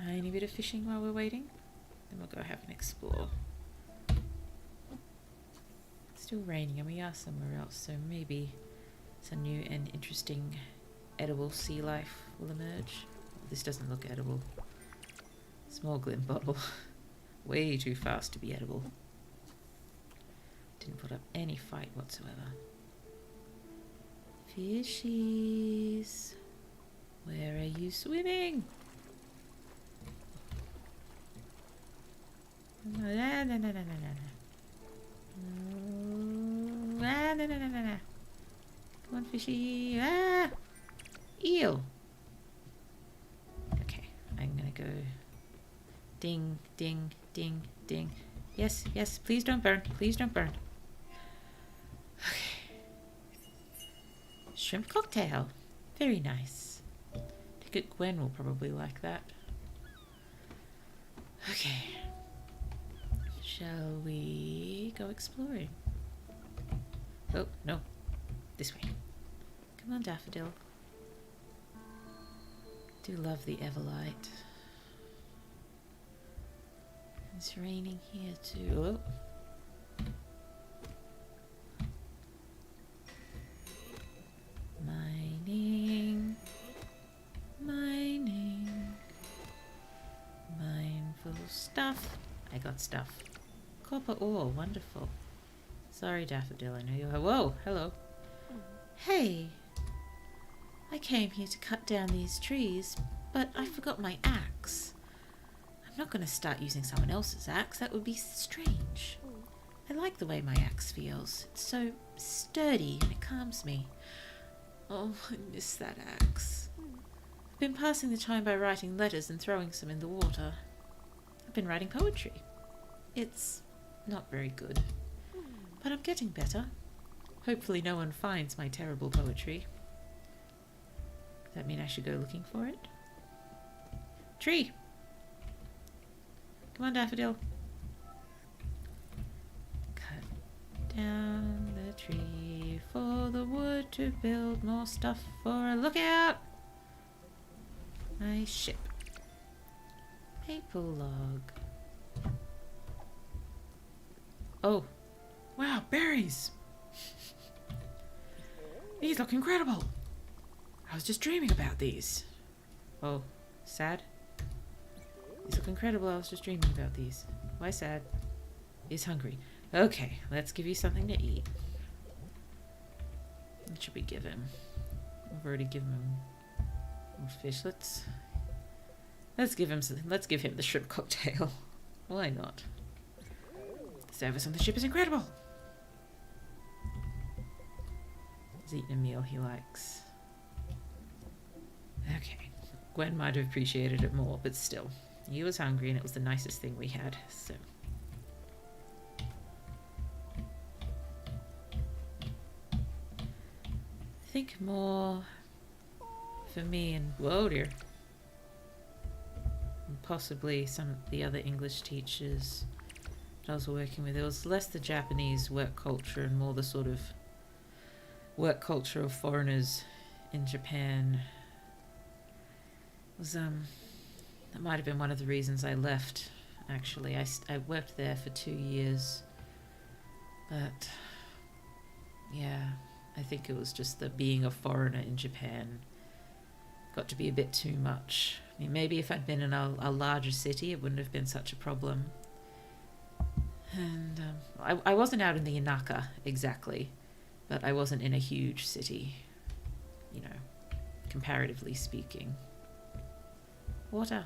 Tiny bit of fishing while we're waiting. Then we'll go have an explore. It's still raining and we are somewhere else, so maybe some new and interesting edible sea life will emerge. This doesn't look edible. Small glint bottle. Way too fast to be edible. Didn't put up any fight whatsoever. Fishies. Where are you swimming? No, no, no, no, no, no, no. No, no, no, no, no. Come on, fishy. Ah! Eel. Okay, I'm gonna go. Ding, ding, ding, ding. Yes, yes, please don't burn. Please don't burn. Okay. Shrimp cocktail. Very nice. Ticket Gwen will probably like that. Okay. Shall we go exploring? Oh, no. This way. Come on, Daffodil. Do love the Everlight. It's raining here too. Oh. Mining. Mining. Mindful stuff. I got stuff. Copper ore, wonderful. Sorry, Daffodil, I know you have. Whoa, hello. Hey. I came here to cut down these trees, but I forgot my axe. I'm not going to start using someone else's axe. That would be strange. I like the way my axe feels. It's so sturdy and it calms me. Oh, I miss that axe. I've been passing the time by writing letters and throwing some in the water. I've been writing poetry. It's not very good, but I'm getting better. Hopefully no one finds my terrible poetry. Does that mean I should go looking for it? Tree! Come on, Daffodil. Cut down the tree for the wood to build more stuff for a lookout. My ship. Maple log. Oh. Wow, berries! These look incredible! I was just dreaming about these. Oh, sad? These look incredible, I was just dreaming about these. Why sad? He's hungry. Okay, let's give you something to eat. What should we give him? I've already given him more fish. Let's give him something. Let's give him the shrimp cocktail. Why not? The service on the ship is incredible! He's eating a meal he likes. Okay. Gwen might have appreciated it more, but still. He was hungry and it was the nicest thing we had, so. I think more for me and, whoa dear. And possibly some of the other English teachers that I was working with. It was less the Japanese work culture and more the sort of work culture of foreigners in Japan. It was that might have been one of the reasons I left, actually. I worked there for 2 years, but yeah, I think it was just that being a foreigner in Japan got to be a bit too much. I mean, maybe if I'd been in a larger city it wouldn't have been such a problem. And I wasn't out in the Inaka exactly, but I wasn't in a huge city, you know, comparatively speaking. Water.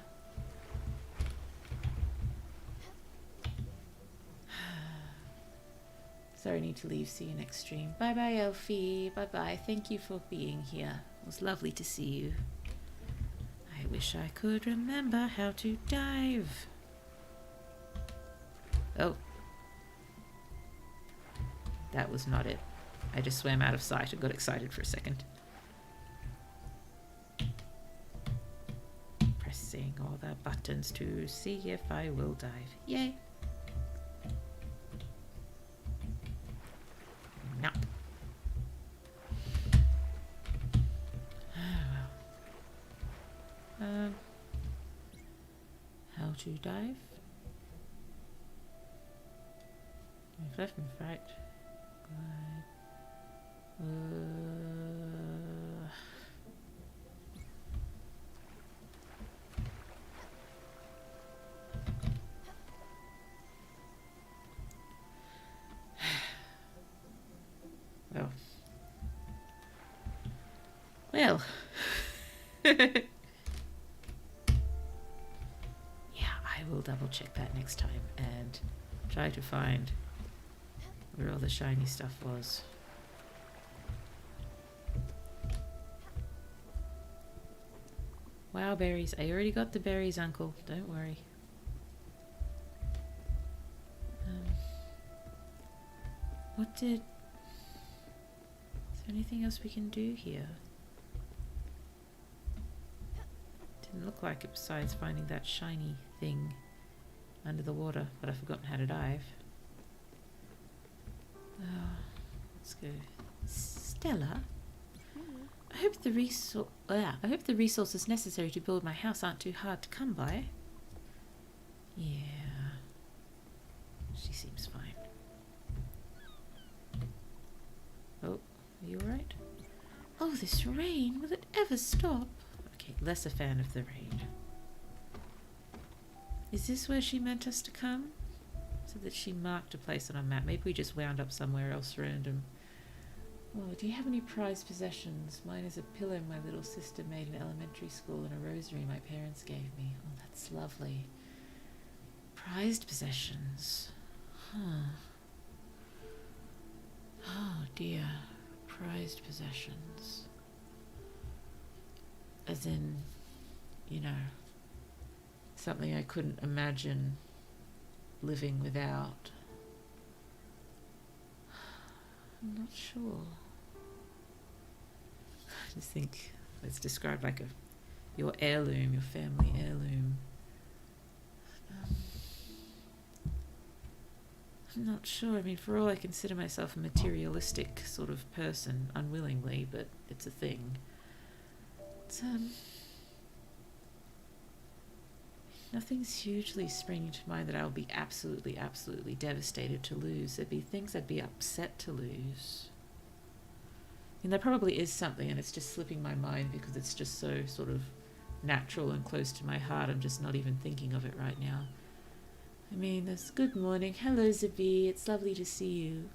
Sorry, I need to leave. See you next stream. Bye bye, Elfie. Bye bye. Thank you for being here. It was lovely to see you. I wish I could remember how to dive. Oh. That was not it. I just swam out of sight and got excited for a second. Pressing all the buttons to see if I will dive. Yay! No. How to dive? Move left, move right. Glide. Well. Yeah, I will double check that next time and try to find where all the shiny stuff was. Wow, berries. I already got the berries, Uncle. Don't worry. Is there anything else we can do here? Didn't look like it besides finding that shiny thing under the water, but I've forgotten how to dive. Oh, let's go. Stella? I hope the resources necessary to build my house aren't too hard to come by. Yeah. She seems fine. Oh, are you alright? Oh, this rain! Will it ever stop? Okay, less a fan of the rain. Is this where she meant us to come? So that she marked a place on a map. Maybe we just wound up somewhere else random. Oh, do you have any prized possessions? Mine is a pillow my little sister made in elementary school and a rosary my parents gave me. Oh, that's lovely. Prized possessions. Huh. Oh dear. Prized possessions. As in you know, something I couldn't imagine living without. I'm not sure. I just think it's described like your heirloom, your family heirloom. I'm not sure. I mean, for all I consider myself a materialistic sort of person, unwillingly, but it's a thing. It's, nothing's hugely springing to mind that I'll be absolutely, absolutely devastated to lose. There'd be things I'd be upset to lose. And there probably is something, and it's just slipping my mind because it's just so sort of natural and close to my heart. I'm just not even thinking of it right now. I mean, there's good morning. Hello, Zabi. It's lovely to see you.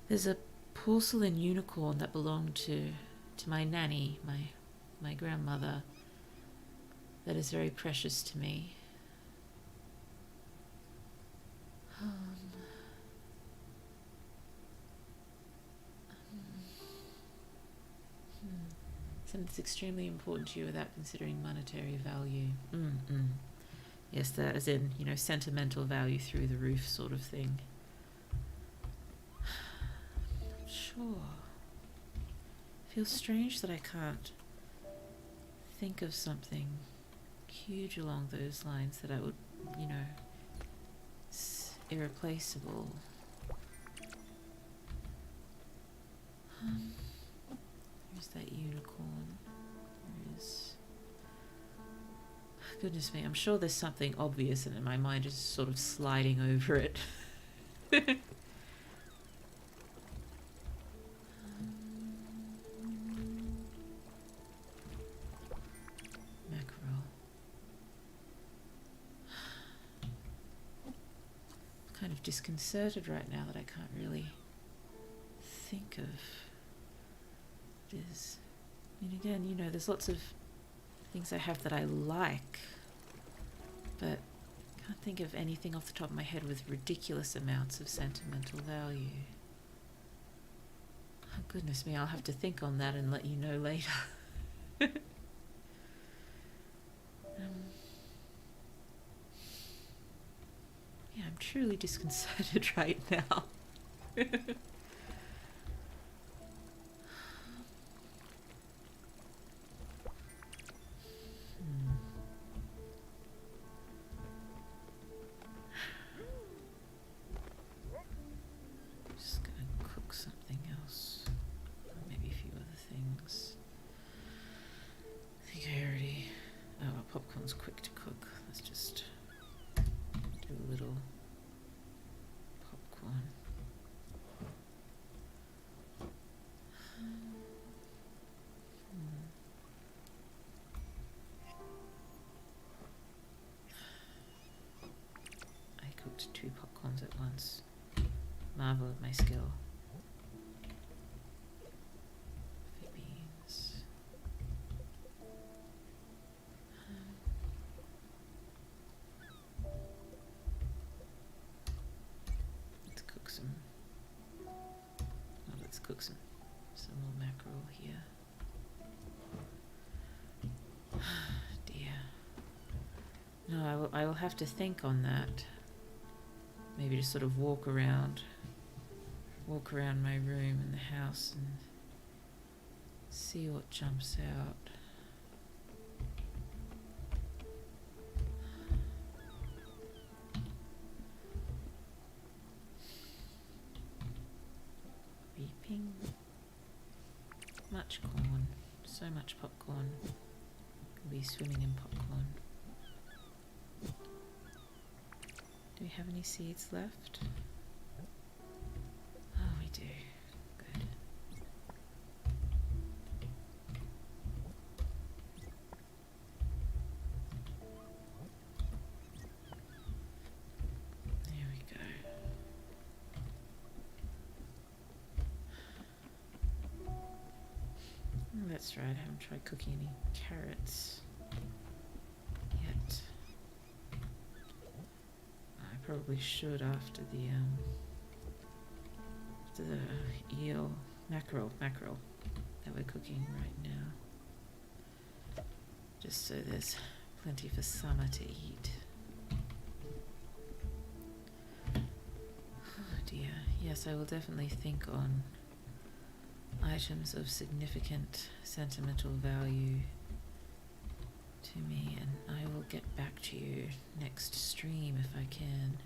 There's a porcelain unicorn that belonged to my nanny, my grandmother, that is very precious to me. Something that's extremely important to you without considering monetary value. Yes, that as in, you know, sentimental value through the roof sort of thing. I'm not sure. It feels strange that I can't think of something huge along those lines that I would, you know, irreplaceable. There's that unicorn. There is. Goodness me, I'm sure there's something obvious and my mind is sort of sliding over it. Mackerel. I'm kind of disconcerted right now that I can't really think of what it is. I mean, again, you know, there's lots of things I have that I like, but I can't think of anything off the top of my head with ridiculous amounts of sentimental value. Oh, goodness me, I'll have to think on that and let you know later. Yeah, I'm truly disconcerted right now. Just gonna cook something else. Maybe a few other things. I think I already... Oh, our popcorn's quick to cook. Let's just do a little popcorn. I cooked 2 popcorns at once. Marvel at my skill. Coffee beans. Let's cook some. Oh, let's cook some more mackerel here. Dear. No, I will have to think on that. Maybe just sort of walk around my room and the house and see what jumps out. Beeping. Much corn. So much popcorn. Could be swimming in popcorn. Do we have any seeds left? Oh, we do. Good. There we go. Oh, that's right, I haven't tried cooking any carrots yet. I probably should after the eel mackerel that we're cooking right now. just so there's plenty for summer to eat. Oh dear, yes, I will definitely think on items of significant sentimental value to me, and I will get back to you next stream if I can.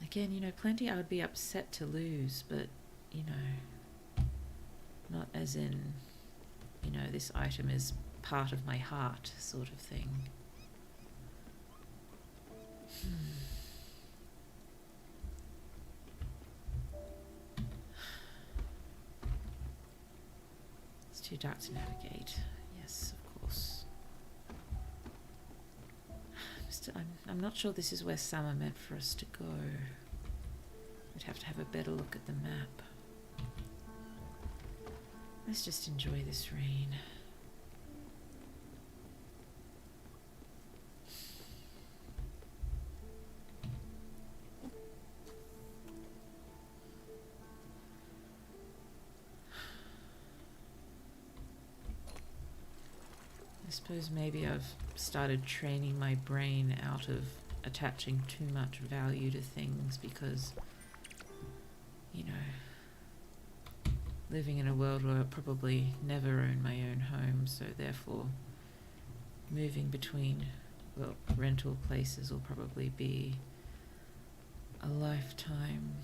Again, you know, plenty I would be upset to lose, but, you know, not as in, you know, this item is part of my heart sort of thing. It's too dark to navigate. Yes, of course. I'm not sure this is where summer meant for us to go. We'd have to have a better look at the map. Let's just enjoy this rain. I suppose maybe I've started training my brain out of attaching too much value to things because, you know, living in a world where I probably never own my own home, so therefore moving between, well, rental places will probably be a lifetime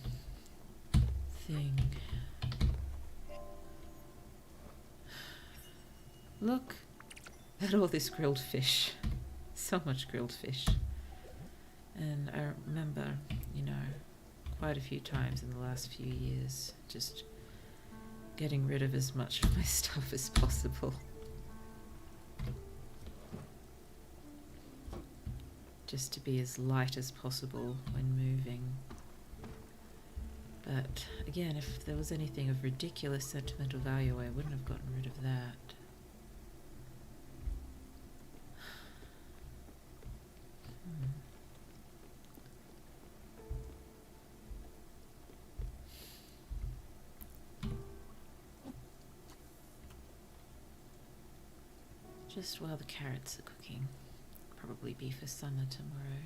thing. Look at all this grilled fish. So much grilled fish. And I remember, you know, quite a few times in the last few years just getting rid of as much of my stuff as possible. Just to be as light as possible when moving. But again, if there was anything of ridiculous sentimental value, I wouldn't have gotten rid of that. Just while the carrots are cooking. Probably be for summer tomorrow.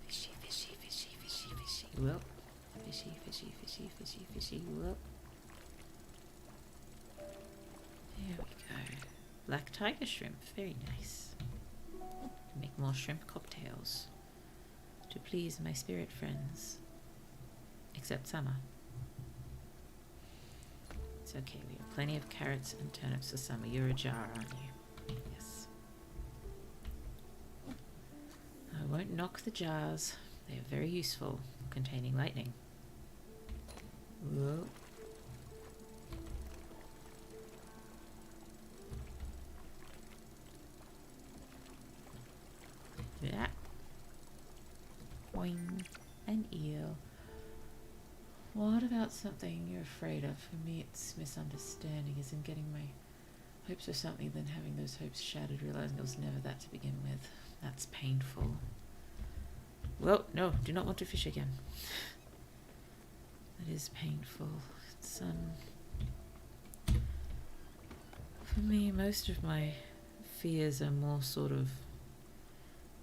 Fishy, fishy, fishy, fishy, fishy. Whoop. Fishy, fishy, fishy, fishy, fishy. Whoop. There we go. Black tiger shrimp. Very nice. Make more shrimp cocktails to please my spirit friends. Except summer. It's okay, we have plenty of carrots and turnips for summer. You're a jar, aren't you? Yes. I won't knock the jars. They are very useful, containing lightning. Whoa. Yeah. Boing. An eel. What about something you're afraid of? For me, it's misunderstanding, as in getting my hopes for something, then having those hopes shattered, realizing it was never that to begin with. That's painful. Well, no, do not want to fish again. That is painful. It's, for me, most of my fears are more sort of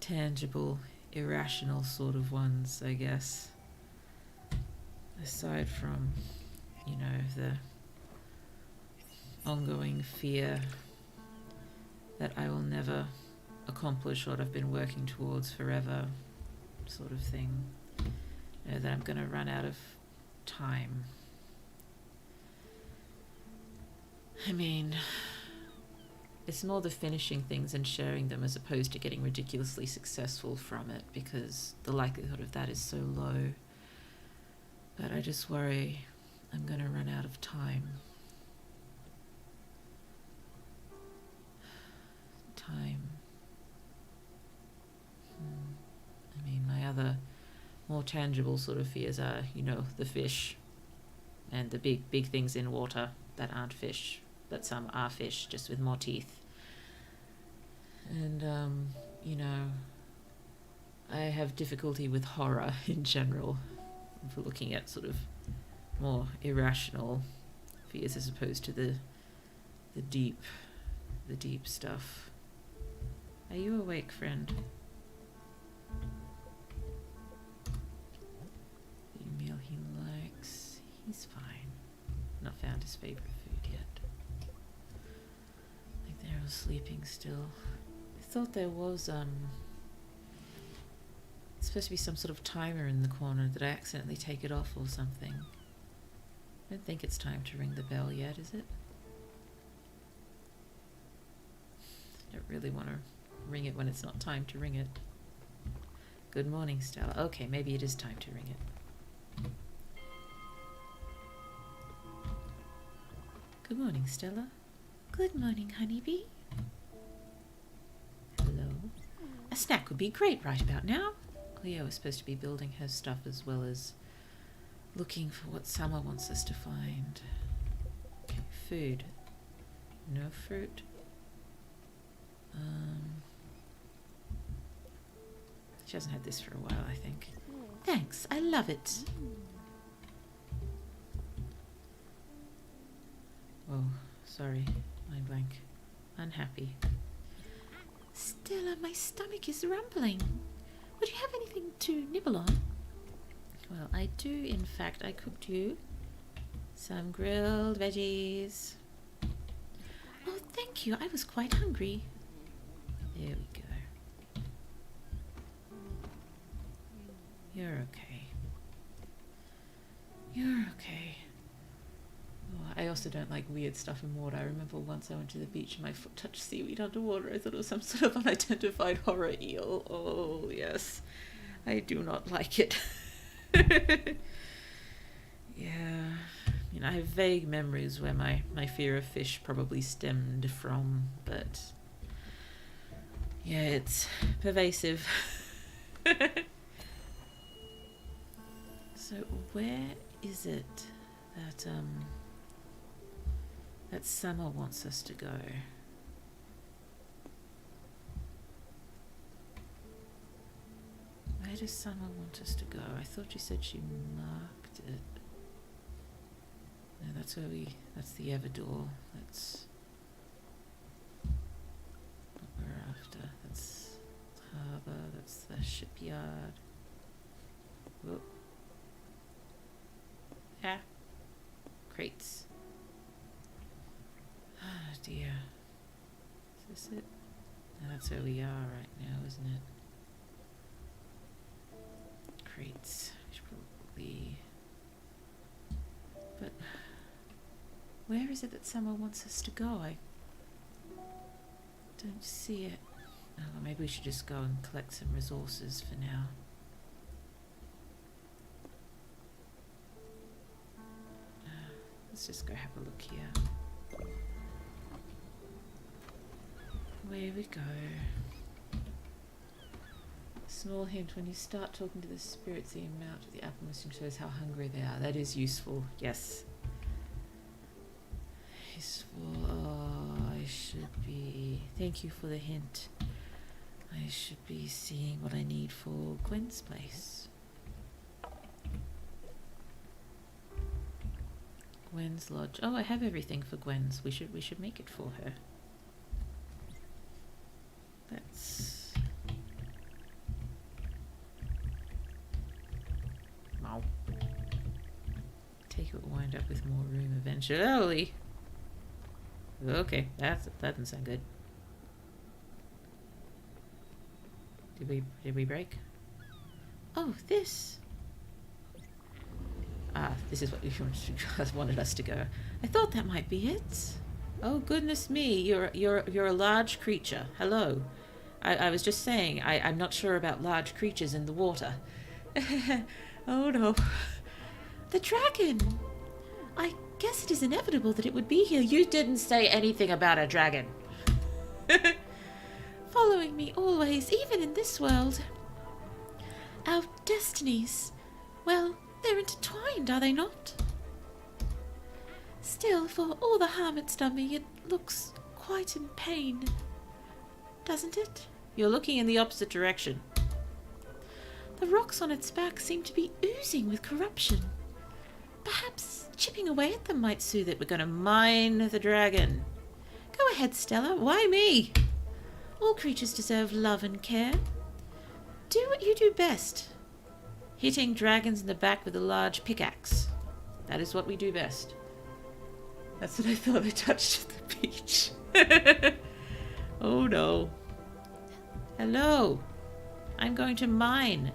tangible, irrational sort of ones, I guess. Aside from, you know, the ongoing fear that I will never accomplish what I've been working towards forever, sort of thing. You know, that I'm going to run out of time. I mean, it's more the finishing things and sharing them as opposed to getting ridiculously successful from it, because the likelihood of that is so low. But I just worry I'm going to run out of time. Time. I mean, my other more tangible sort of fears are, you know, the fish and the big things in water that aren't fish, but some are fish, just with more teeth. And, you know, I have difficulty with horror in general. For looking at sort of more irrational fears as opposed to the deep the deep stuff. Are you awake, friend? The meal he likes. He's fine. Not found his favorite food yet. I think they're all sleeping still. I thought there was it's supposed to be some sort of timer in the corner. Did I accidentally take it off or something? I don't think it's time to ring the bell yet, is it? I don't really want to ring it when it's not time to ring it. Good morning, Stella. Okay, maybe it is time to ring it. Good morning, Stella. Good morning, honeybee. Hello. A snack would be great right about now. Cleo is supposed to be building her stuff as well as looking for what Summer wants us to find. Okay, food. No fruit. She hasn't had this for a while, I think. Thanks, I love it. Oh, sorry. Mind blank. Unhappy. Stella, my stomach is rumbling. Would you have anything to nibble on? Well, I do, in fact. I cooked you some grilled veggies. Oh, thank you. I was quite hungry. There we go. You're okay. You're okay. Oh, I also don't like weird stuff in water. I remember once I went to the beach and my foot touched seaweed underwater. I thought it was some sort of unidentified horror eel. Oh, yes. I do not like it. Yeah. You know, I have vague memories where my fear of fish probably stemmed from, but yeah, it's pervasive. So where is it that that Summer wants us to go? Where does Summer want us to go? I thought you said she marked it. No, that's the Everdor. That's what we're after. That's harbour, that's the shipyard. Whoop. Ah. Crates. Oh dear. Is this it? No, that's where we are right now, isn't it? Crates. We should probably... But where is it that Summer wants us to go? I don't see it. Oh, well, maybe we should just go and collect some resources for now. Let's just go have a look here. Where we go. Small hint, when you start talking to the spirits, the amount of the apple missing shows how hungry they are. That is useful, yes. Useful. Oh, I should be... Thank you for the hint. I should be seeing what I need for Gwen's place. Gwen's lodge. Oh, I have everything for Gwen's. We should make it for her. Let's... Wow. Take it, we'll wind up with more room eventually. Okay, that doesn't sound good. Did we break? Oh, this. Ah, this is what you wanted us to go. I thought that might be it. Oh goodness me, you're a large creature. Hello. I was just saying, I'm not sure about large creatures in the water. Oh no. The dragon! I guess it is inevitable that it would be here. You didn't say anything about a dragon. Following me always, even in this world. Our destinies, well, they're intertwined, are they not? Still, for all the harm it's done me, it looks quite in pain. Doesn't it? You're looking in the opposite direction. The rocks on its back seem to be oozing with corruption. Perhaps chipping away at them might soothe it. We're going to mine the dragon. Go ahead, Stella. Why me? All creatures deserve love and care. Do what you do best. Hitting dragons in the back with a large pickaxe. That is what we do best. That's what I thought I touched at the beach. Oh no. Hello. I'm going to mine.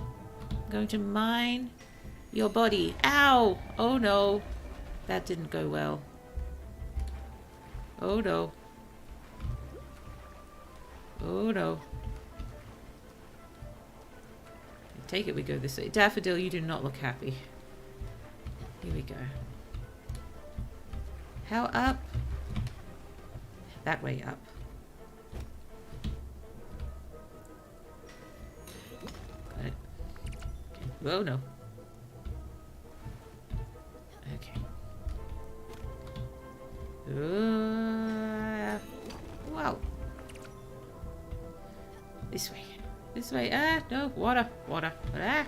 I'm going to mine your body. Ow! Oh no. That didn't go well. Oh no. Oh no. I take it we go this way. Daffodil, you do not look happy. Here we go. How up? That way up. Got it. Okay. Whoa, no. Okay. Wow. This way. This way. Ah, no. Water. Water. Ah.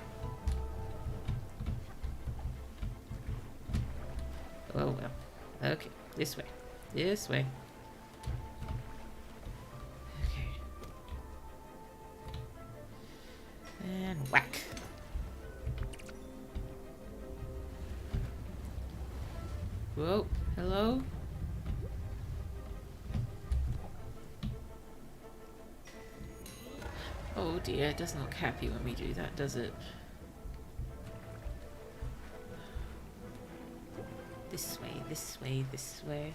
Oh, well. Okay. This way. This way. Okay. And whack. Whoa. Hello? Oh dear, it doesn't look happy when we do that, does it? This way, this way, this way.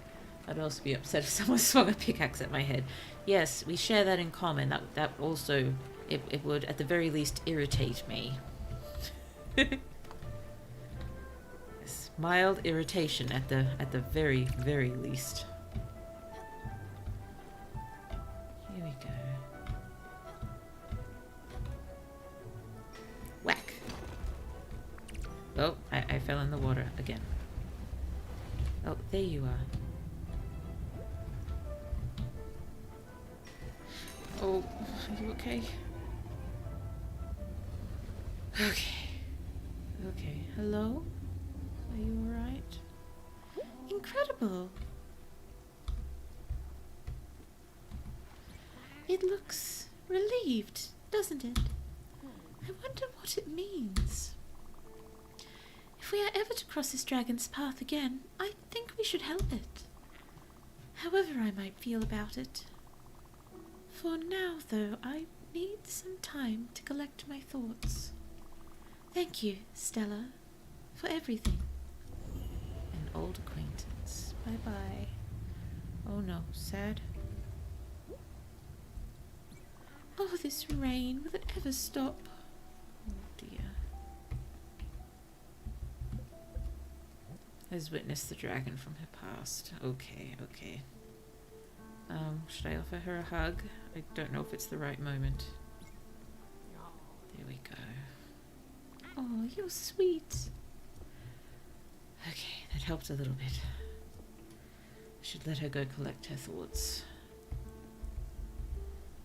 I'd also be upset if someone swung a pickaxe at my head. Yes, we share that in common. That also, it would at the very least irritate me. Yes, mild irritation at the very, very least. Here we go. Whack. Oh, I fell in the water again. Oh, there you are. Oh, are you okay? Okay. Okay. Hello? Are you alright? Incredible! It looks relieved, doesn't it? I wonder what it means. If we are ever to cross this dragon's path again, I think we should help it. However I might feel about it. For now, though, I need some time to collect my thoughts. Thank you, Stella, for everything. An old acquaintance. Bye-bye. Oh no, sad. Oh, this rain, will it ever stop? Oh dear. Has witnessed the dragon from her past. Okay, okay. Should I offer her a hug? I don't know if it's the right moment. There we go. Oh, you're sweet. Okay, that helped a little bit. I should let her go collect her thoughts.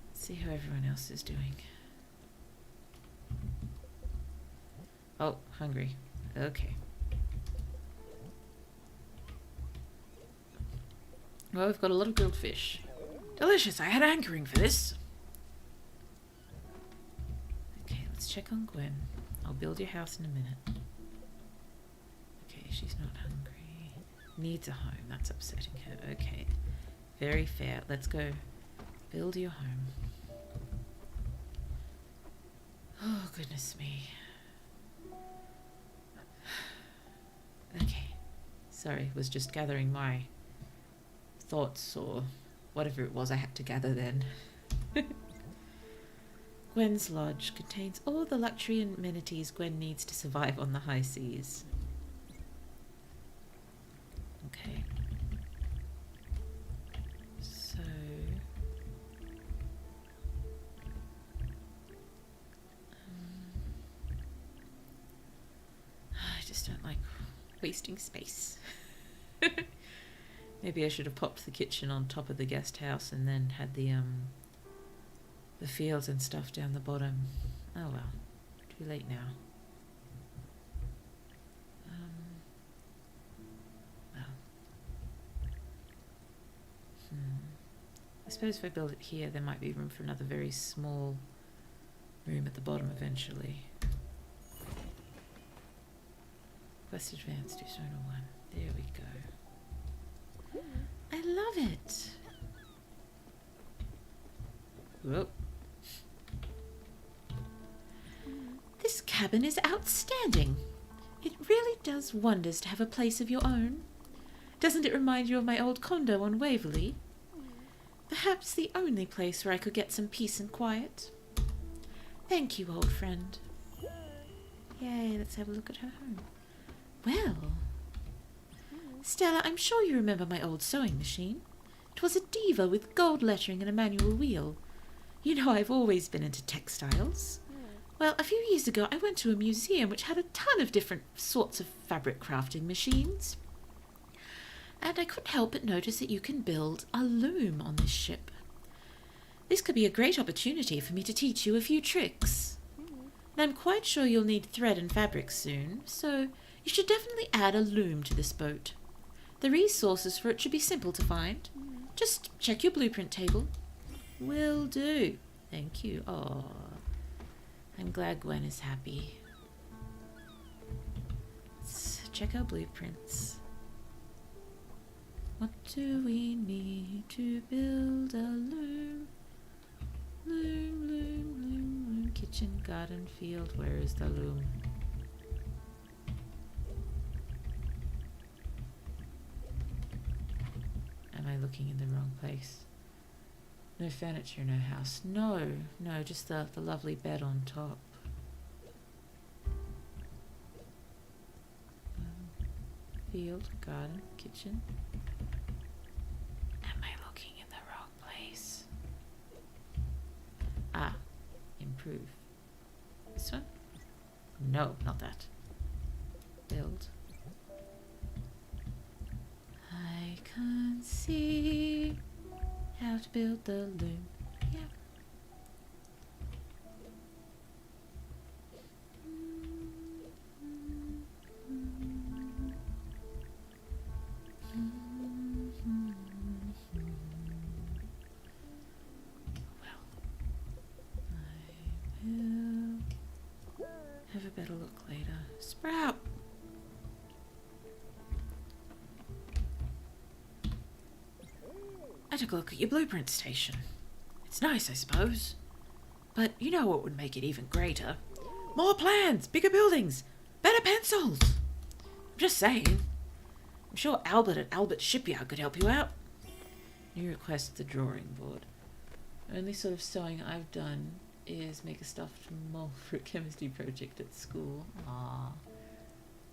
Let's see how everyone else is doing. Oh, hungry. Okay. Well, we've got a lot of grilled fish. Delicious, I had hankering for this. Okay, let's check on Gwen. I'll build your house in a minute. Okay, she's not hungry. Needs a home, that's upsetting her. Okay, very fair. Let's go build your home. Oh, goodness me. Okay, sorry, was just gathering my thoughts or whatever it was I had to gather then. Gwen's lodge contains all the luxury and amenities Gwen needs to survive on the high seas. Okay. So... I just don't like wasting space. Maybe I should have popped the kitchen on top of the guest house and then had the fields and stuff down the bottom. Oh well, too late now. Well. suppose if I build it here, there might be room for another very small room at the bottom eventually. Quest advanced, do zone 1. There we go. I love it. Whoop. This cabin is outstanding. It really does wonders to have a place of your own. Doesn't it remind you of my old condo on Waverley? Perhaps the only place where I could get some peace and quiet. Thank you, old friend. Yay, let's have a look at her home. Well, Stella, I'm sure you remember my old sewing machine. It was a diva with gold lettering and a manual wheel. You know I've always been into textiles. Well, a few years ago I went to a museum which had a ton of different sorts of fabric crafting machines. And I couldn't help but notice that you can build a loom on this ship. This could be a great opportunity for me to teach you a few tricks. And I'm quite sure you'll need thread and fabric soon, so you should definitely add a loom to this boat. The resources for it should be simple to find. Just check your blueprint table. Will do. Thank you. Oh, I'm glad Gwen is happy. Let's check our blueprints. What do we need to build a loom? Loom, loom, loom, loom. Kitchen, garden, field. Where is the loom? Am I looking in the wrong place? No furniture, no house. No, just the lovely bed on top. Field, garden, kitchen. Am I looking in the wrong place? Ah, improve. This one? No, not that. Build. I can see how to build the loom. Yeah. Well, I will have a better look later. Sprout! I took a look at your blueprint station. It's nice, I suppose. But you know what would make it even greater? More plans, bigger buildings, better pencils. I'm just saying. I'm sure Albert at Albert's Shipyard could help you out. New request the drawing board. Only sort of sewing I've done is make a stuffed mole for a chemistry project at school. Ah,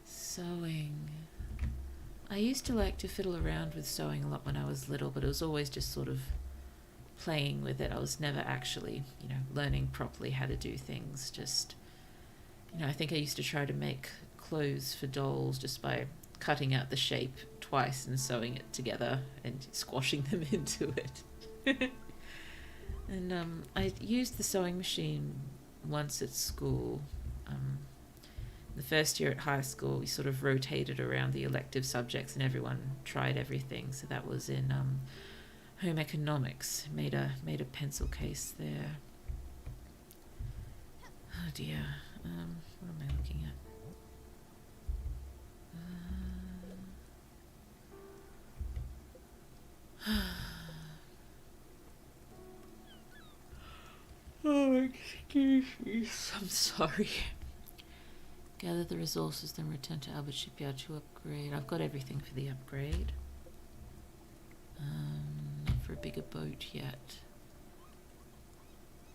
sewing. I used to like to fiddle around with sewing a lot when I was little, but it was always just sort of playing with it. I was never actually, learning properly how to do things. Just, I think I used to try to make clothes for dolls just by cutting out the shape twice and sewing it together and squashing them into it. And I used the sewing machine once at school. The first year at high school, we sort of rotated around the elective subjects and everyone tried everything. So that was in home economics. Made a pencil case there. Oh dear. What am I looking at? Oh, excuse me. I'm sorry. Gather the resources, then return to Albert Shipyard to upgrade. I've got everything for the upgrade. Not for a bigger boat yet.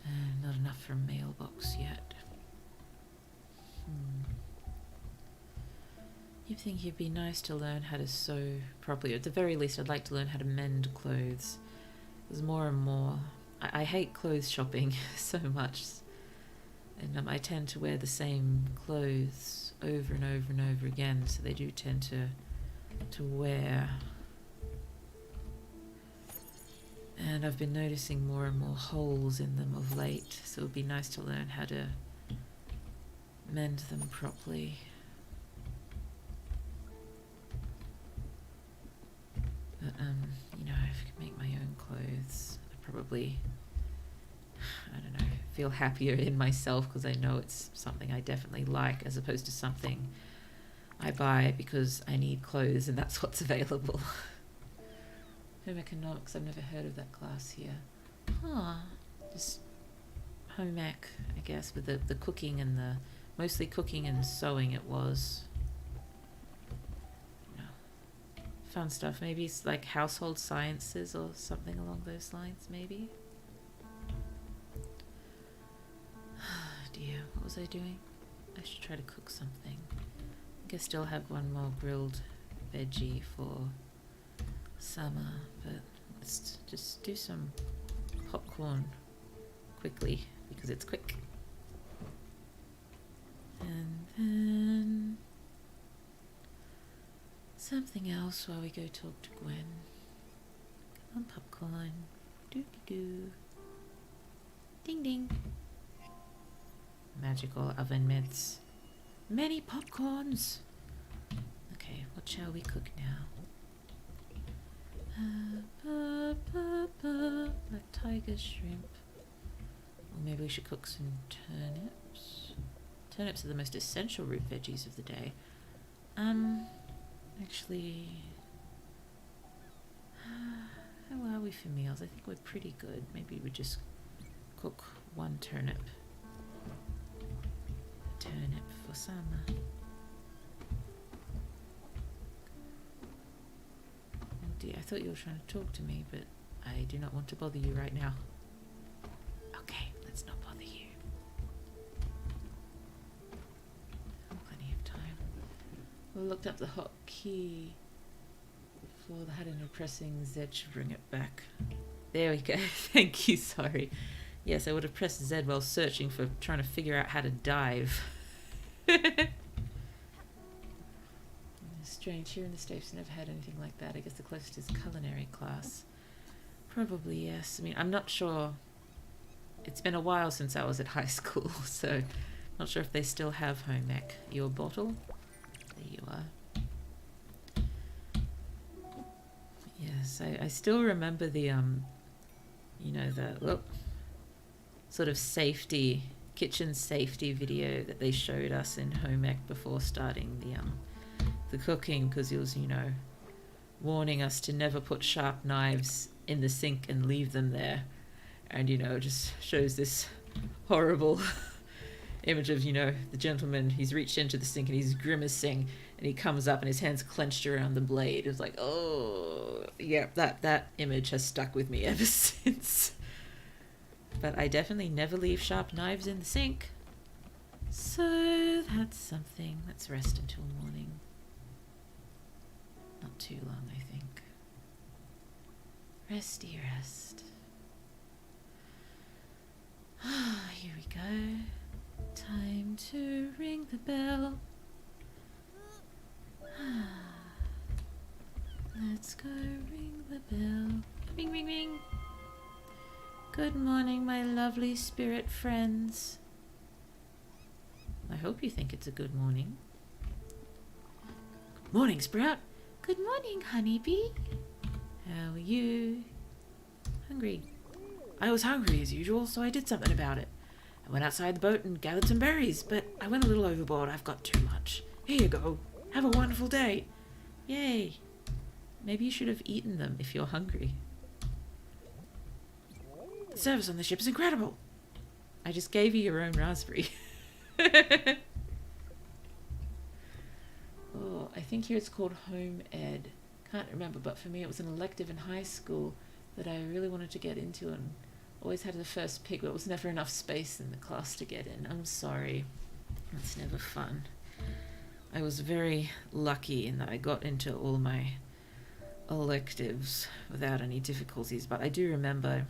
And not enough for a mailbox yet. You'd think it'd be nice to learn how to sew properly. At the very least, I'd like to learn how to mend clothes. Because more and more, I hate clothes shopping so much. And I tend to wear the same clothes over and over and over again, so they do tend to wear. And I've been noticing more and more holes in them of late, so it would be nice to learn how to mend them properly. But, if I could make my own clothes, I'd probably, I don't know, feel happier in myself because I know it's something I definitely like, as opposed to something I buy because I need clothes and that's what's available. Home economics, I've never heard of that class here. Just home ec, I guess, with the cooking and the, mostly cooking and sewing it was. No. Fun stuff, maybe it's like household sciences or something along those lines, maybe. Dear, what was I doing? I should try to cook something. I guess still have one more grilled veggie for summer, but let's just do some popcorn quickly because it's quick. And then something else while we go talk to Gwen. Come on, popcorn. Doo-doo-doo. Ding ding. Magical oven mitts. Many popcorns. Okay, what shall we cook now? Black tiger shrimp. Or maybe we should cook some turnips. Turnips are the most essential root veggies of the day. Actually, how are we for meals? I think we're pretty good. Maybe we just cook one turnip. Turnip for summer. Oh dear, I thought you were trying to talk to me, but I do not want to bother you right now. Okay, let's not bother you. Plenty of time. We looked up the hotkey for the Haddon pressing Z to bring it back. There we go. Thank you, sorry. Yes, I would have pressed Z while searching for trying to figure out how to dive. Strange, here in the States I've never had anything like that. I guess the closest is culinary class. Probably, yes. I mean, I'm not sure. It's been a while since I was at high school, so not sure if they still have home ec. Your bottle? There you are. Yes, I still remember the, you know, the sort of safety, kitchen safety video that they showed us in home ec before starting the cooking, because it was, you know, warning us to never put sharp knives in the sink and leave them there. And, you know, just shows this horrible image of, you know, the gentleman, he's reached into the sink and he's grimacing and he comes up and his hand's clenched around the blade. It's like, oh, yeah, that image has stuck with me ever since. But I definitely never leave sharp knives in the sink. So that's something. Let's rest until morning. Not too long, I think. Resty rest. Here we go. Time to ring the bell. Let's go ring the bell. Ring, ring, ring. Good morning, my lovely spirit friends. I hope you think it's a good morning. Good morning, Sprout. Good morning, honeybee. How are you? Hungry. I was hungry as usual, so I did something about it. I went outside the boat and gathered some berries, but I went a little overboard. I've got too much. Here you go. Have a wonderful day. Yay. Maybe you should have eaten them if you're hungry. The service on the ship is incredible. I just gave you your own raspberry. Oh, I think here it's called home ed. Can't remember, but for me it was an elective in high school that I really wanted to get into and always had the first pick, but it was never enough space in the class to get in. I'm sorry. It's never fun. I was very lucky in that I got into all my electives without any difficulties, but I do remember,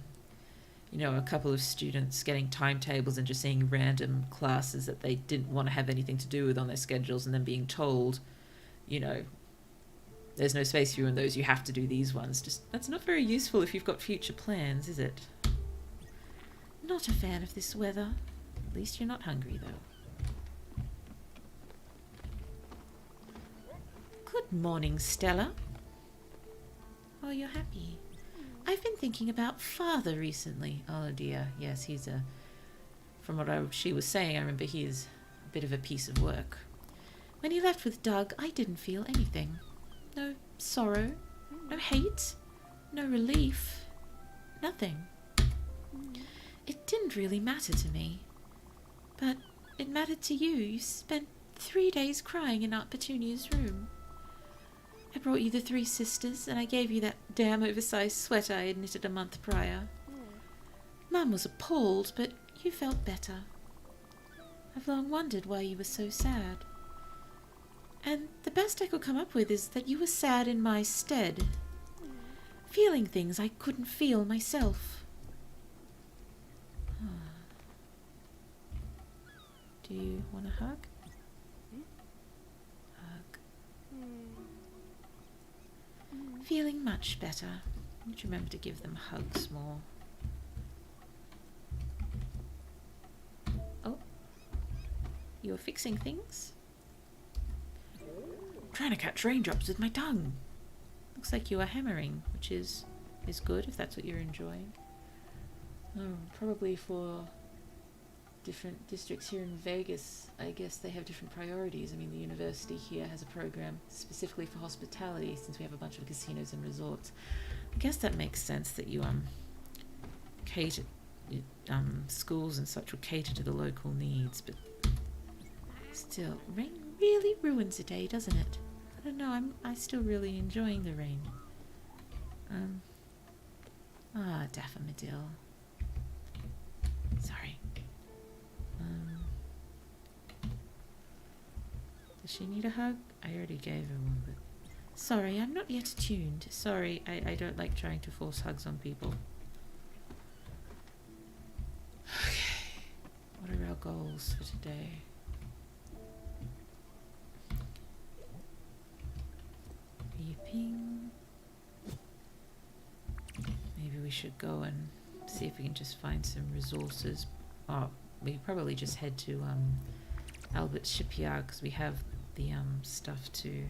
you know, a couple of students getting timetables and just seeing random classes that they didn't want to have anything to do with on their schedules and then being told, you know, there's no space for you in those, you have to do these ones. Just, that's not very useful if you've got future plans, is it? Not a fan of this weather. At least you're not hungry, though. Good morning, Stella. Oh, you're happy. I've been thinking about Father recently. Oh dear, yes, he's a... From what she was saying, I remember he is a bit of a piece of work. When he left with Doug, I didn't feel anything. No sorrow, no hate, no relief, nothing. It didn't really matter to me. But it mattered to you. You spent 3 days crying in Aunt Petunia's room. I brought you the 3 sisters, and I gave you that damn oversized sweater I had knitted a month prior. Mum was appalled, but you felt better. I've long wondered why you were so sad. And the best I could come up with is that you were sad in my stead, feeling things I couldn't feel myself. Do you want a hug? Hug. Feeling much better. I need to remember to give them hugs more. Oh, you're fixing things? Trying to catch raindrops with my tongue. Looks like you are hammering, which is good if that's what you're enjoying. Oh, probably for different districts here in Vegas, I guess they have different priorities. I mean, the university here has a program specifically for hospitality, since we have a bunch of casinos and resorts. I guess that makes sense that you cater, schools and such will cater to the local needs, but still, rain really ruins a day, doesn't it? I don't know, I'm still really enjoying the rain. Daffodil. Sorry. Does she need a hug? I already gave her one, but... Sorry, I'm not yet attuned. Sorry, I don't like trying to force hugs on people. Okay. What are our goals for today? Reaping. Maybe we should go and see if we can just find some resources. Oh, we probably just head to Albert's shipyard because we have the stuff to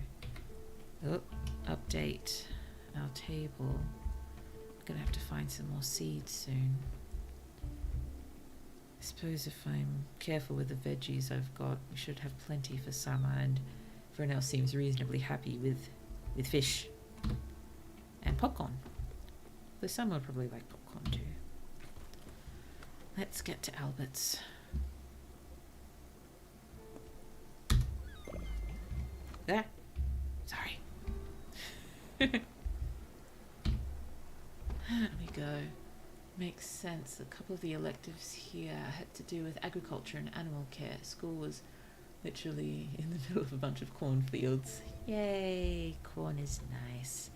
update our table. I'm gonna have to find some more seeds soon. I suppose if I'm careful with the veggies I've got, we should have plenty for summer, and everyone else seems reasonably happy with fish and popcorn. Though some will probably like popcorn too. Let's get to Albert's. There. Sorry. There we go. Makes sense. A couple of the electives here had to do with agriculture and animal care. School was literally in the middle of a bunch of cornfields. Yay, corn is nice.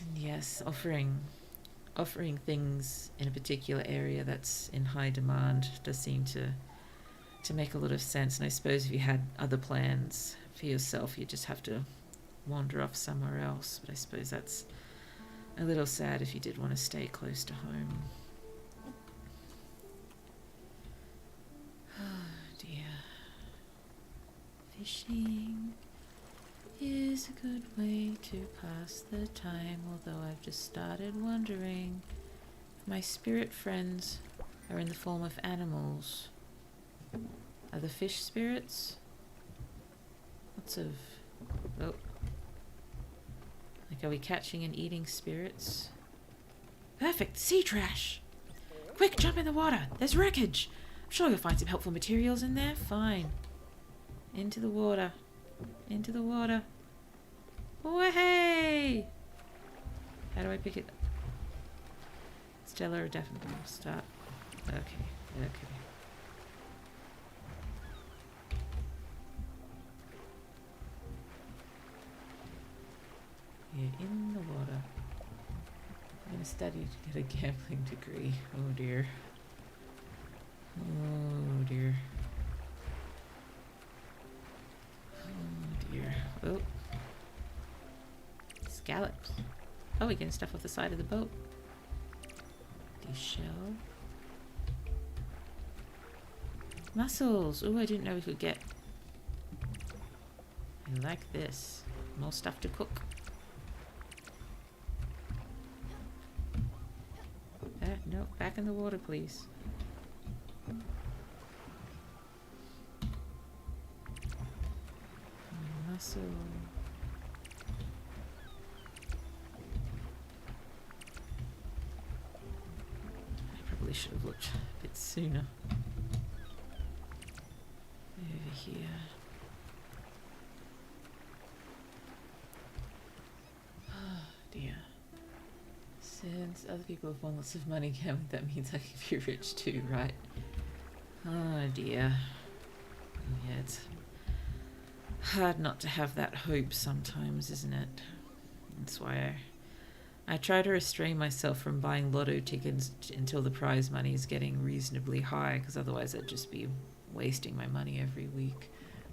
And yes, offering things in a particular area that's in high demand does seem to make a lot of sense. And I suppose if you had other plans for yourself, you just have to wander off somewhere else. But I suppose that's a little sad if you did want to stay close to home. Oh dear. Fishing is a good way to pass the time, although I've just started wondering if my spirit friends are in the form of animals. Are the fish spirits? Lots of... oh. Like, are we catching and eating spirits? Perfect! Sea trash! Quick, jump in the water! There's wreckage! I'm sure you'll find some helpful materials in there. Fine. Into the water. Into the water. Way! How do I pick it? Stella or definitely start. Okay. You're in the water. I'm going to study to get a gambling degree. Oh dear. Oh dear. Oh dear. Oh. Scallops. Oh, we're getting stuff off the side of the boat. Shell. Mussels. Oh, I didn't know we could get. I like this. More stuff to cook. back in the water, please. Muscle. I probably should have looked a bit sooner. Over here. Oh dear. Since other people have won lots of money gambling, that means I can be rich too, right? Oh dear. Yeah, it's hard not to have that hope sometimes, isn't it? That's why I try to restrain myself from buying lotto tickets until the prize money is getting reasonably high, because otherwise I'd just be wasting my money every week.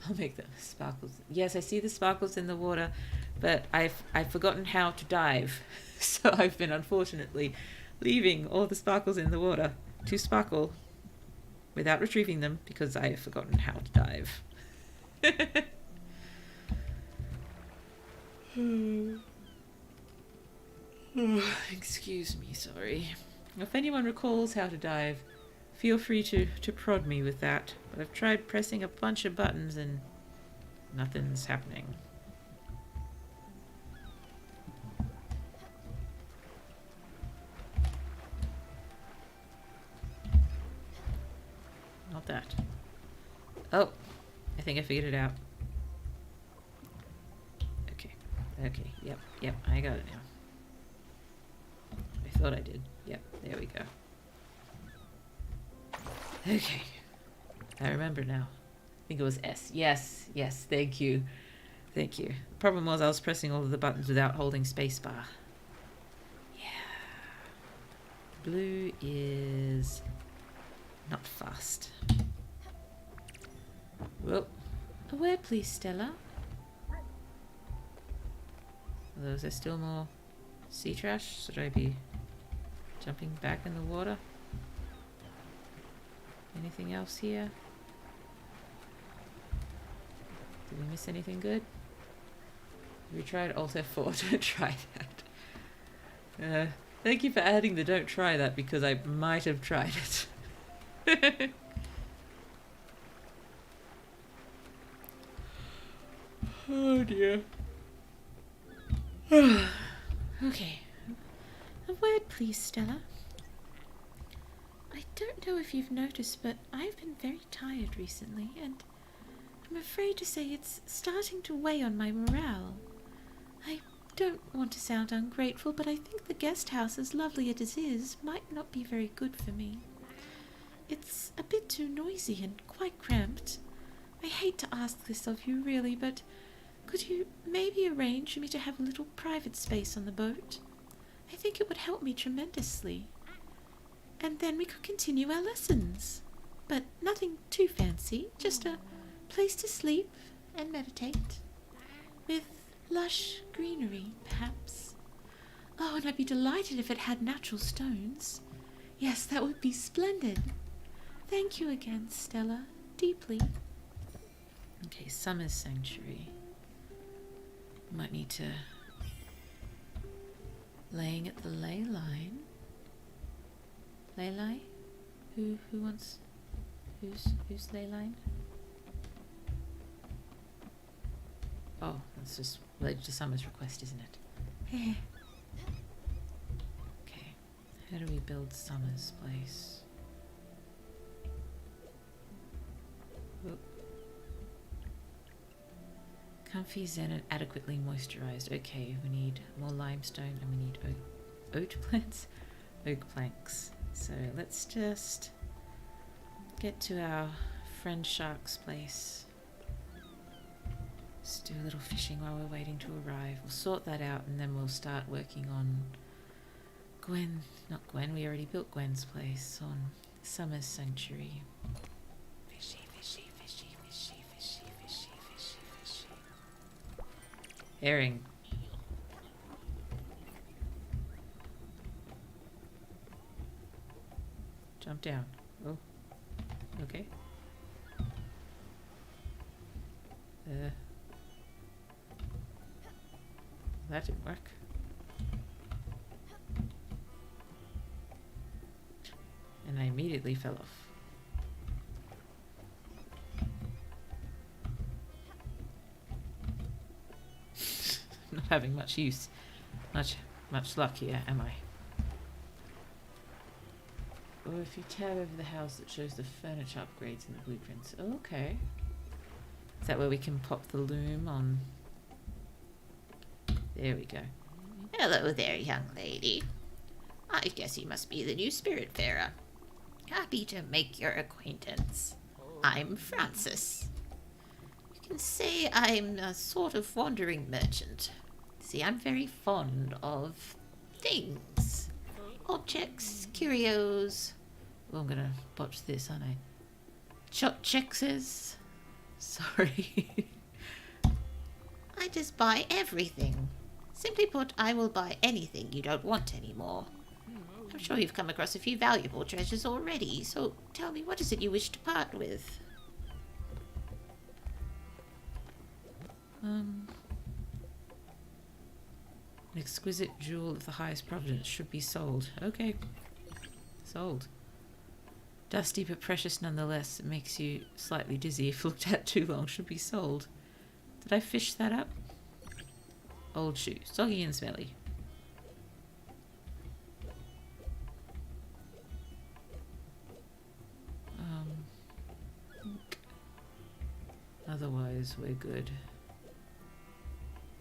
I'll make the sparkles. Yes, I see the sparkles in the water, but I've forgotten how to dive. So I've been unfortunately leaving all the sparkles in the water to sparkle without retrieving them because I have forgotten how to dive. Excuse me, sorry. If anyone recalls how to dive, feel free to prod me with that. But I've tried pressing a bunch of buttons and nothing's happening. Not that. Oh, I think I figured it out. Okay, yep, I got it now. I thought I did. Yep, there we go. Okay, I remember now. I think it was S. Yes, thank you. The problem was I was pressing all of the buttons without holding spacebar. Yeah. Blue is not fast. Whoa. Where, please, Stella? Is there still more sea trash? Should I be jumping back in the water? Anything else here? Did we miss anything good? We tried Alt F4. Don't try that. Thank you for adding the don't try that, because I might have tried it. Oh dear. Okay. A word, please, Stella. I don't know if you've noticed, but I've been very tired recently, and I'm afraid to say it's starting to weigh on my morale. I don't want to sound ungrateful, but I think the guest house, as lovely as it is, might not be very good for me. It's a bit too noisy and quite cramped. I hate to ask this of you, really, but could you maybe arrange for me to have a little private space on the boat? I think it would help me tremendously. And then we could continue our lessons. But nothing too fancy, just a place to sleep and meditate. With lush greenery, perhaps. Oh, and I'd be delighted if it had natural stones. Yes, that would be splendid. Thank you again, Stella. Deeply. Okay, Summer's Sanctuary. Might need to... Laying at the ley line. Ley line? Who wants... Who's ley line? Oh, that's just related to Summer's request, isn't it? Okay. How do we build Summer's place? Whoop. Comfy, zen, and adequately moisturized. Okay, we need more limestone and we need oak planks. So let's just get to our friend Shark's place. Let's do a little fishing while we're waiting to arrive. We'll sort that out and then we'll start working on we already built Gwen's place, on Summer's Sanctuary. Fishy. Herring. Jump down. Oh. Okay. That didn't work. accidentally fell off. Not having much luck here, am I? Or if you tab over the house, it shows the furniture upgrades in the blueprints. Oh, okay. Is that where we can pop the loom on? There we go. Hello there, young lady. I guess you must be the new Spiritfarer. Happy to make your acquaintance. I'm Francis. You can say I'm a sort of wandering merchant. See, I'm very fond of things. Objects, curios. Oh, I'm gonna botch this, aren't I? Chexes. Sorry. I just buy everything. Simply put, I will buy anything you don't want anymore. I'm sure you've come across a few valuable treasures already, so tell me, what is it you wish to part with? An exquisite jewel of the highest provenance should be sold. Okay. Sold. Dusty but precious nonetheless. It makes you slightly dizzy if looked at too long. Should be sold. Did I fish that up? Old shoe. Soggy and smelly. Otherwise, we're good.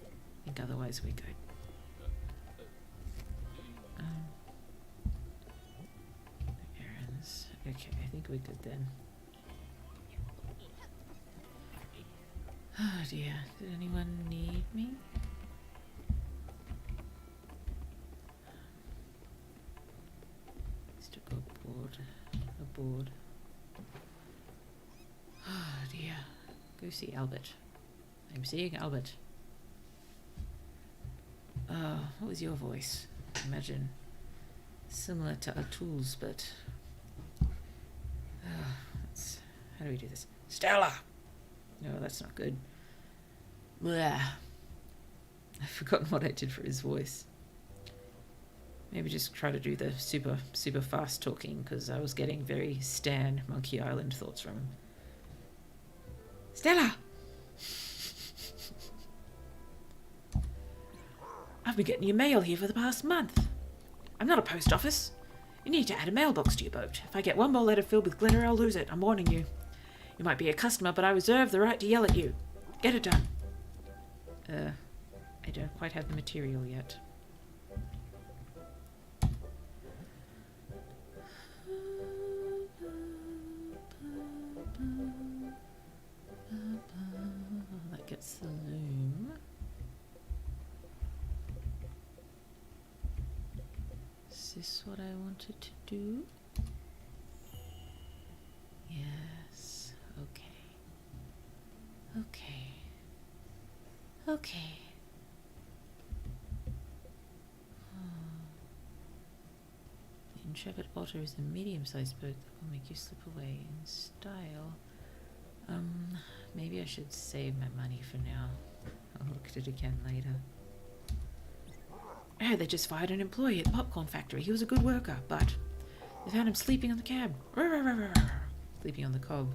I think otherwise we're good. Errands. Okay, I think we're good then. Oh dear. Did anyone need me? Still got board. A board. Oh dear. Go see Albert. I'm seeing Albert. What was your voice? Imagine. Similar to Atul's, but... how do we do this? Stella! No, that's not good. Blah. I've forgotten what I did for his voice. Maybe just try to do the super fast talking, because I was getting very Stan Monkey Island thoughts from him. Stella! I've been getting your mail here for the past month. I'm not a post office. You need to add a mailbox to your boat. If I get one more letter filled with glitter, I'll lose it. I'm warning you. You might be a customer, but I reserve the right to yell at you. Get it done. I don't quite have the material yet. That gets the loom. Is this what I wanted to do? Yes. Okay. Okay. Okay. The Intrepid Otter is a medium-sized boat that will make you slip away in style. Maybe I should save my money for now. I'll look at it again later. Oh, they just fired an employee at the popcorn factory. He was a good worker, but they found him sleeping on the cab. Sleeping on the cob.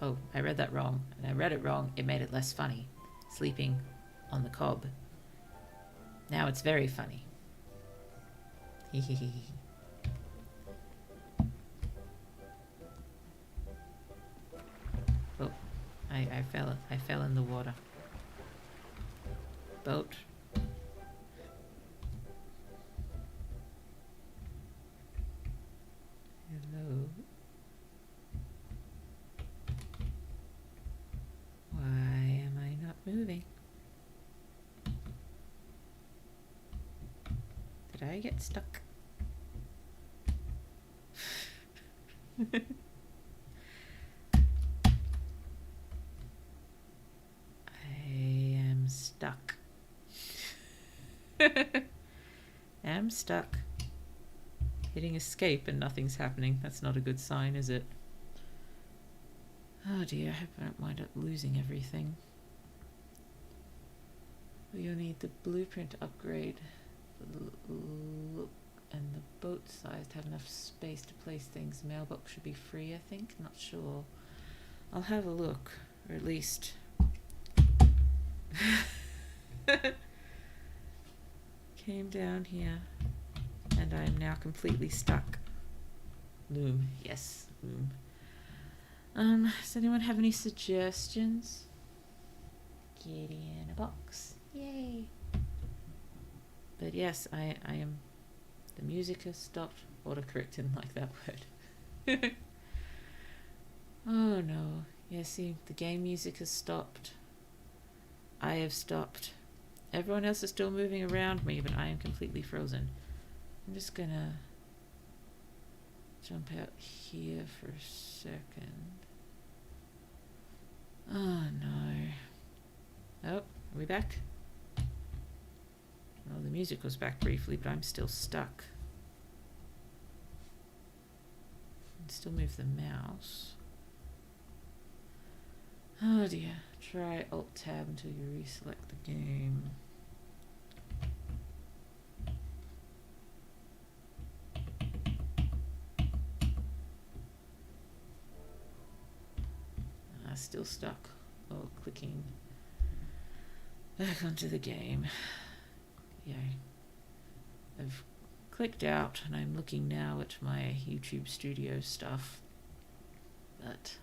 Oh, I read that wrong. And I read it wrong. It made it less funny. Sleeping on the cob. Now it's very funny. Hehehe. Oh, I fell in the water. Boat. Hello. Why am I not moving? Did I get stuck? I am stuck. I'm stuck. Hitting escape and nothing's happening. That's not a good sign, is it? Oh dear, I hope I don't wind up losing everything. You'll need the blueprint upgrade. and the boat size to have enough space to place things. Mailbox should be free, I think. Not sure. I'll have a look, or at least came down here, and I am now completely stuck. Loom, yes, loom. Does anyone have any suggestions? Kitty in a box. Yay. But yes, I am. The music has stopped. Autocorrect didn't like that word. Oh no. Yeah, see, the game music has stopped. I have stopped. Everyone else is still moving around me, but I am completely frozen. I'm just gonna jump out here for a second. Oh no. Oh, are we back? Well, the music was back briefly, but I'm still stuck. I can still move the mouse. Oh dear. Try Alt-Tab until you reselect the game. Still stuck. Oh, clicking back onto the game. Yeah. I've clicked out and I'm looking now at my YouTube Studio stuff. But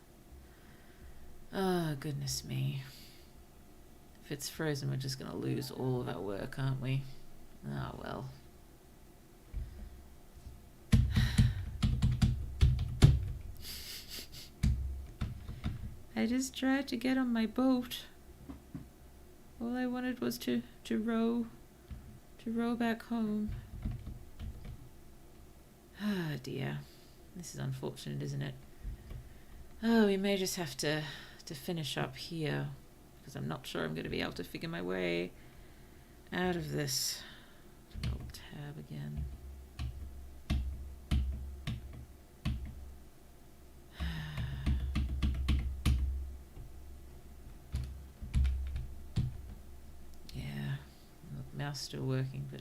oh, goodness me. If it's frozen, we're just going to lose all of our work, aren't we? Oh, well. I just tried to get on my boat. All I wanted was to row back home. Ah, dear. This is unfortunate, isn't it? Oh, we may just have to finish up here, because I'm not sure I'm going to be able to figure my way out of this. Alt-Tab again. Mouse still working, but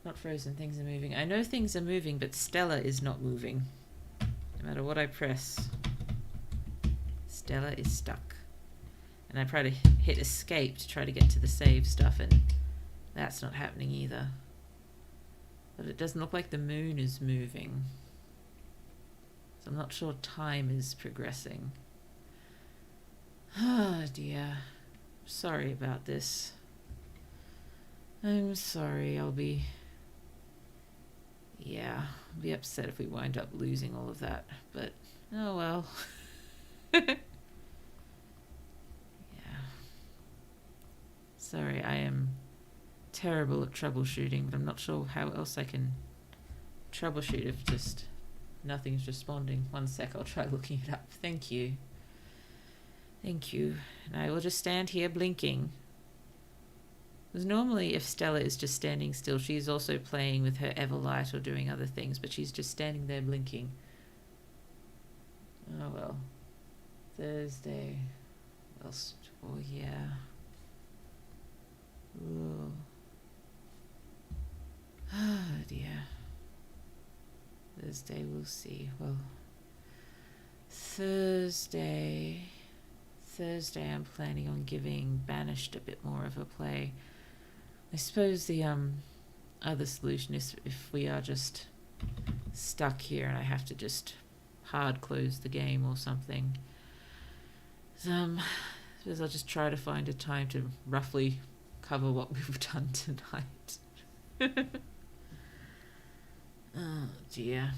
not frozen. Things are moving. I know things are moving, but Stella is not moving. No matter what I press, Stella is stuck. And I try to hit escape to try to get to the save stuff, and that's not happening either. But it doesn't look like the moon is moving. So I'm not sure time is progressing. Oh dear. Sorry about this. I'm sorry, I'll be upset if we wind up losing all of that, but oh well. Yeah. Sorry, I am terrible at troubleshooting, but I'm not sure how else I can troubleshoot if just nothing's responding. 1 sec, I'll try looking it up. Thank you. Thank you. And I will just stand here blinking. Because normally if Stella is just standing still, she's also playing with her Everlight or doing other things, but she's just standing there blinking. Oh well. Thursday. Oh yeah. Ooh. Oh dear. Thursday, we'll see. Well, Thursday I'm planning on giving Banished a bit more of a play. I suppose the other solution is if we are just stuck here and I have to just hard close the game or something. I suppose I'll just try to find a time to roughly cover what we've done tonight. Oh dear.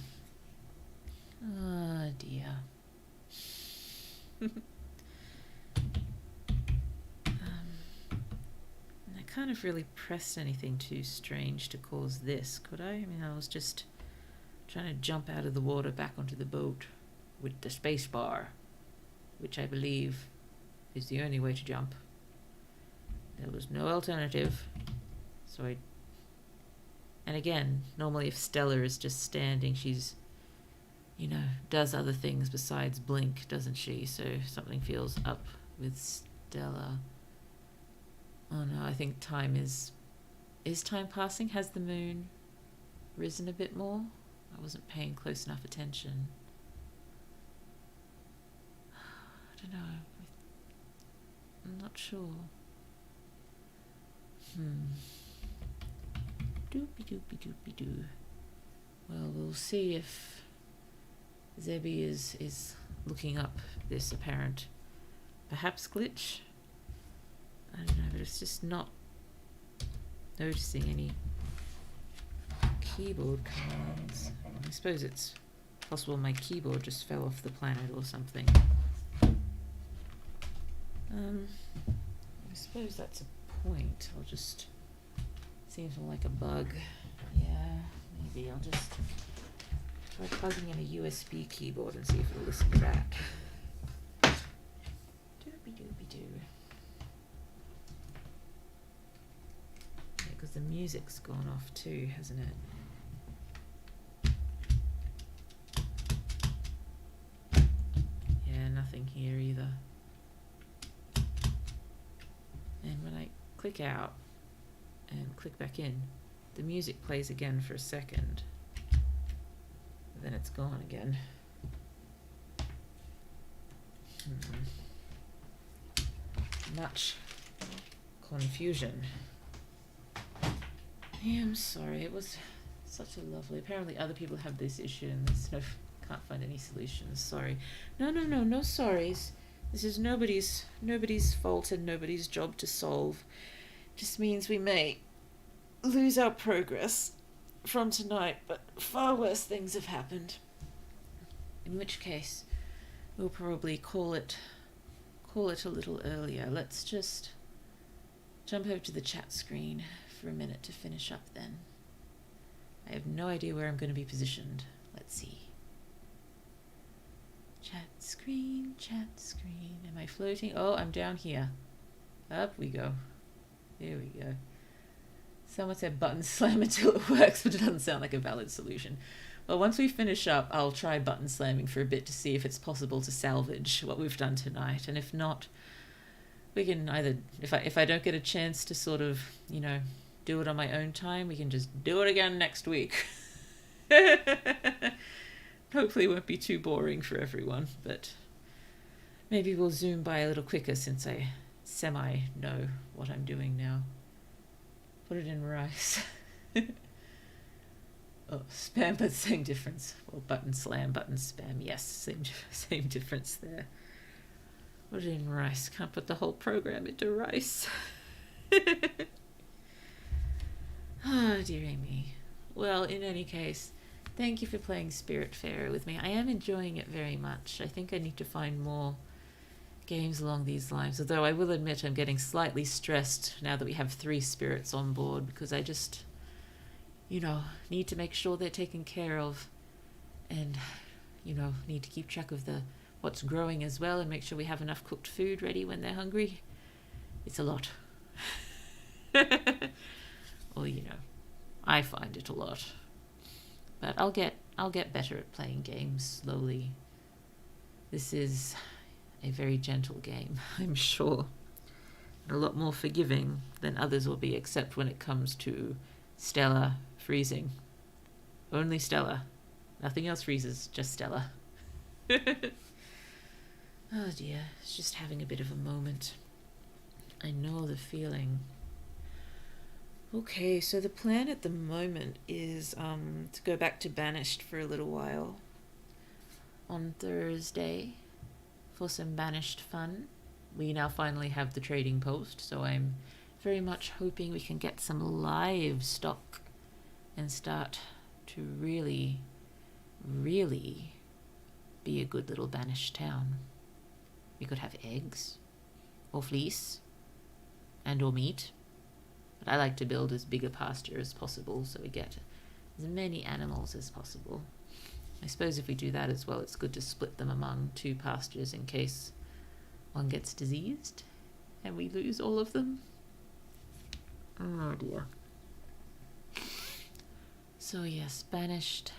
Oh dear. I can't have really pressed anything too strange to cause this, could I? I mean, I was just trying to jump out of the water back onto the boat with the space bar, which I believe is the only way to jump. There was no alternative, so I... And again, normally if Stella is just standing, she's, you know, does other things besides blink, doesn't she? So something feels up with Stella. Oh no, I think time is time passing? Has the moon risen a bit more. I wasn't paying close enough attention. I don't know. I'm not sure. Doopy doopy doopy doo. Well, we'll see if Zebby is looking up this apparent, perhaps glitch. I don't know, but it's just not noticing any keyboard commands. I suppose it's possible my keyboard just fell off the planet or something. I suppose that's a point. I'll just... Seems more like a bug. Yeah, maybe I'll just try plugging in a USB keyboard and see if it'll listen to that. Doopy doopy doo. Yeah, because the music's gone off too, hasn't it? Yeah, nothing here either. And when I click out and click back in, the music plays again for a second, then it's gone again. Much confusion. Yeah, I'm sorry, it was such a lovely... Apparently other people have this issue and can't find any solutions. Sorry. No sorries. This is nobody's fault and nobody's job to solve. Just means we may lose our progress from tonight, but far worse things have happened. In which case, we'll probably call it a little earlier. Let's just jump over to the chat screen for a minute to finish up then. I have no idea where I'm going to be positioned. Let's see. Chat screen, chat screen. Am I floating? Oh, I'm down here. Up we go. There we go. Someone said button slam until it works, but it doesn't sound like a valid solution. Well, once we finish up, I'll try button slamming for a bit to see if it's possible to salvage what we've done tonight. And if not, we can either, if I don't get a chance to sort of, do it on my own time, we can just do it again next week. Hopefully it won't be too boring for everyone, but maybe we'll zoom by a little quicker since I semi-know what I'm doing now. Put it in rice. Oh, spam, but same difference. Well, button slam, button spam. Yes, same difference there. Put it in rice. Can't put the whole program into rice. Oh, dearie me. Well, in any case, thank you for playing Spiritfarer with me. I am enjoying it very much. I think I need to find more games along these lines, although I will admit I'm getting slightly stressed now that we have 3 spirits on board, because I just, need to make sure they're taken care of and, need to keep track of what's growing as well and make sure we have enough cooked food ready when they're hungry. It's a lot. Well, I find it a lot. But I'll get better at playing games slowly. This is a very gentle game, I'm sure. A lot more forgiving than others will be, except when it comes to Stella freezing. Only Stella. Nothing else freezes, just Stella. Oh dear, it's just having a bit of a moment. I know the feeling. Okay, so the plan at the moment is to go back to Banished for a little while on Thursday for some Banished fun. We now finally have the trading post, so I'm very much hoping we can get some livestock and start to really, really be a good little Banished town. We could have eggs, or fleece, and or meat. But I like to build as big a pasture as possible so we get as many animals as possible. I suppose if we do that as well, it's good to split them among 2 pastures in case one gets diseased and we lose all of them. Oh dear. So yes, Banished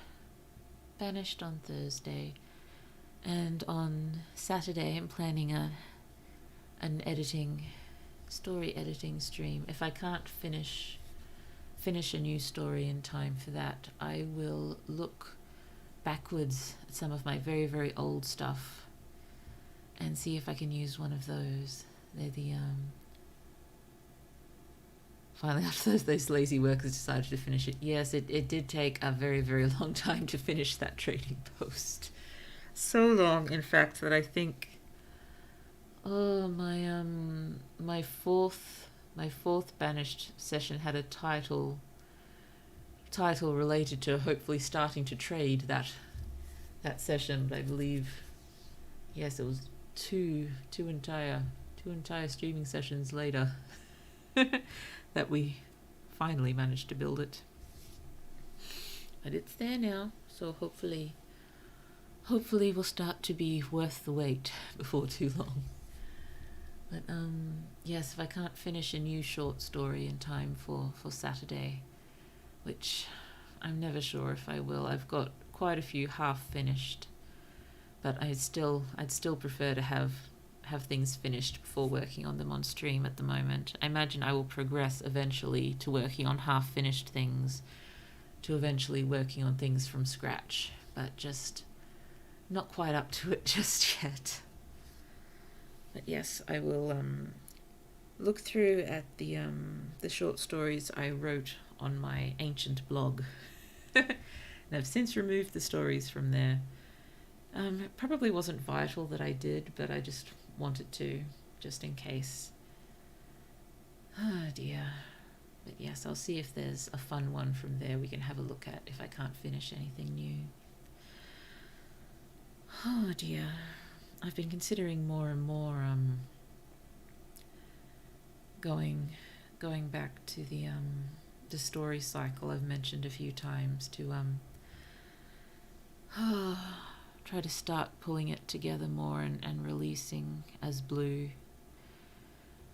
on Thursday, and on Saturday I'm planning an story editing stream. If I can't finish finish a new story in time for that, I will look backwards at some of my very, very old stuff and see if I can use one of those. They're the finally, after those lazy workers decided to finish it. Yes, it did take a very, very long time to finish that trading post. So long, in fact, that I think my fourth banished session had a title related to hopefully starting to trade that session, but I believe, yes, it was two entire streaming sessions later that we finally managed to build it. But it's there now, so hopefully will start to be worth the wait before too long. But yes, if I can't finish a new short story in time for Saturday, which I'm never sure if I will. I've got quite a few half finished, but I'd still prefer to have things finished before working on them on stream at the moment. I imagine I will progress eventually to working on half finished things, to eventually working on things from scratch, but just not quite up to it just yet. But yes, I will look through at the short stories I wrote on my ancient blog. And I've since removed the stories from there. It probably wasn't vital that I did, but I just wanted to, just in case. Oh dear. But yes, I'll see if there's a fun one from there we can have a look at if I can't finish anything new. Oh dear. I've been considering more and more going back to the story cycle I've mentioned a few times to try to start pulling it together more and releasing as blue.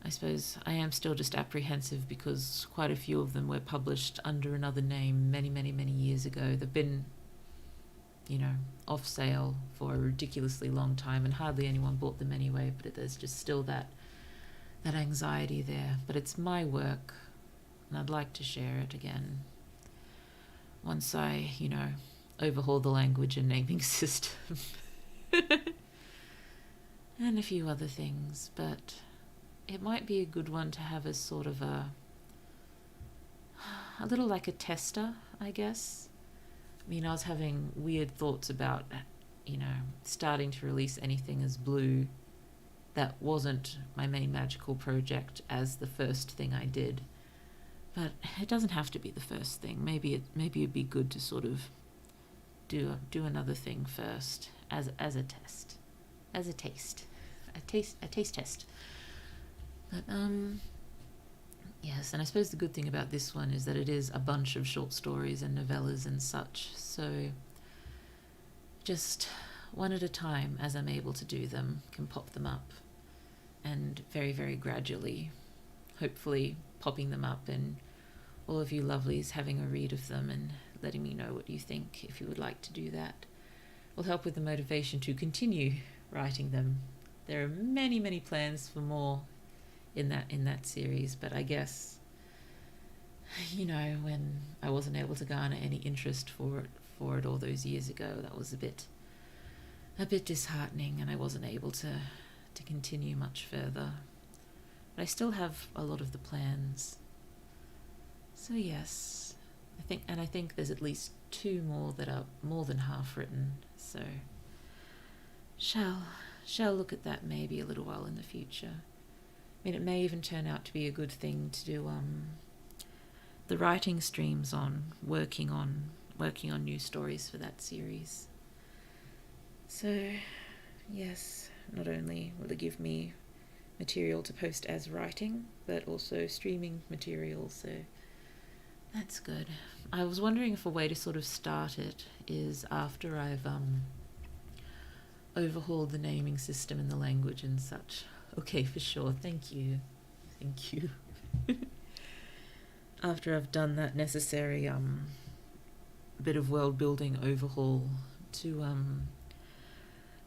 I suppose I am still just apprehensive because quite a few of them were published under another name many, many, many years ago. They've been, off sale for a ridiculously long time and hardly anyone bought them anyway, but there's just still that anxiety there. But it's my work and I'd like to share it again once I, overhaul the language and naming system. And a few other things, but it might be a good one to have as sort of a little like a tester, I guess. I mean, I was having weird thoughts about, starting to release anything as blue that wasn't my main magical project as the first thing I did. But it doesn't have to be the first thing. Maybe it'd be good to sort of do another thing first as a test, a taste test. But yes, and I suppose the good thing about this one is that it is a bunch of short stories and novellas and such, so just one at a time as I'm able to do them, can pop them up, and very, very gradually, hopefully popping them up and all of you lovelies having a read of them and letting me know what you think if you would like to do that will help with the motivation to continue writing them. There are many, many plans for more in that series, but I guess when I wasn't able to garner any interest for it all those years ago, that was a bit disheartening, and I wasn't able to continue much further. But I still have a lot of the plans. So yes, I think there's at least 2 more that are more than half written, so shall look at that maybe a little while in the future. I mean, it may even turn out to be a good thing to do the writing streams on working on new stories for that series. So yes, not only will it give me material to post as writing, but also streaming material, so that's good. I was wondering if a way to sort of start it is after I've overhauled the naming system and the language and such. Okay, for sure. Thank you. After I've done that necessary bit of world building overhaul to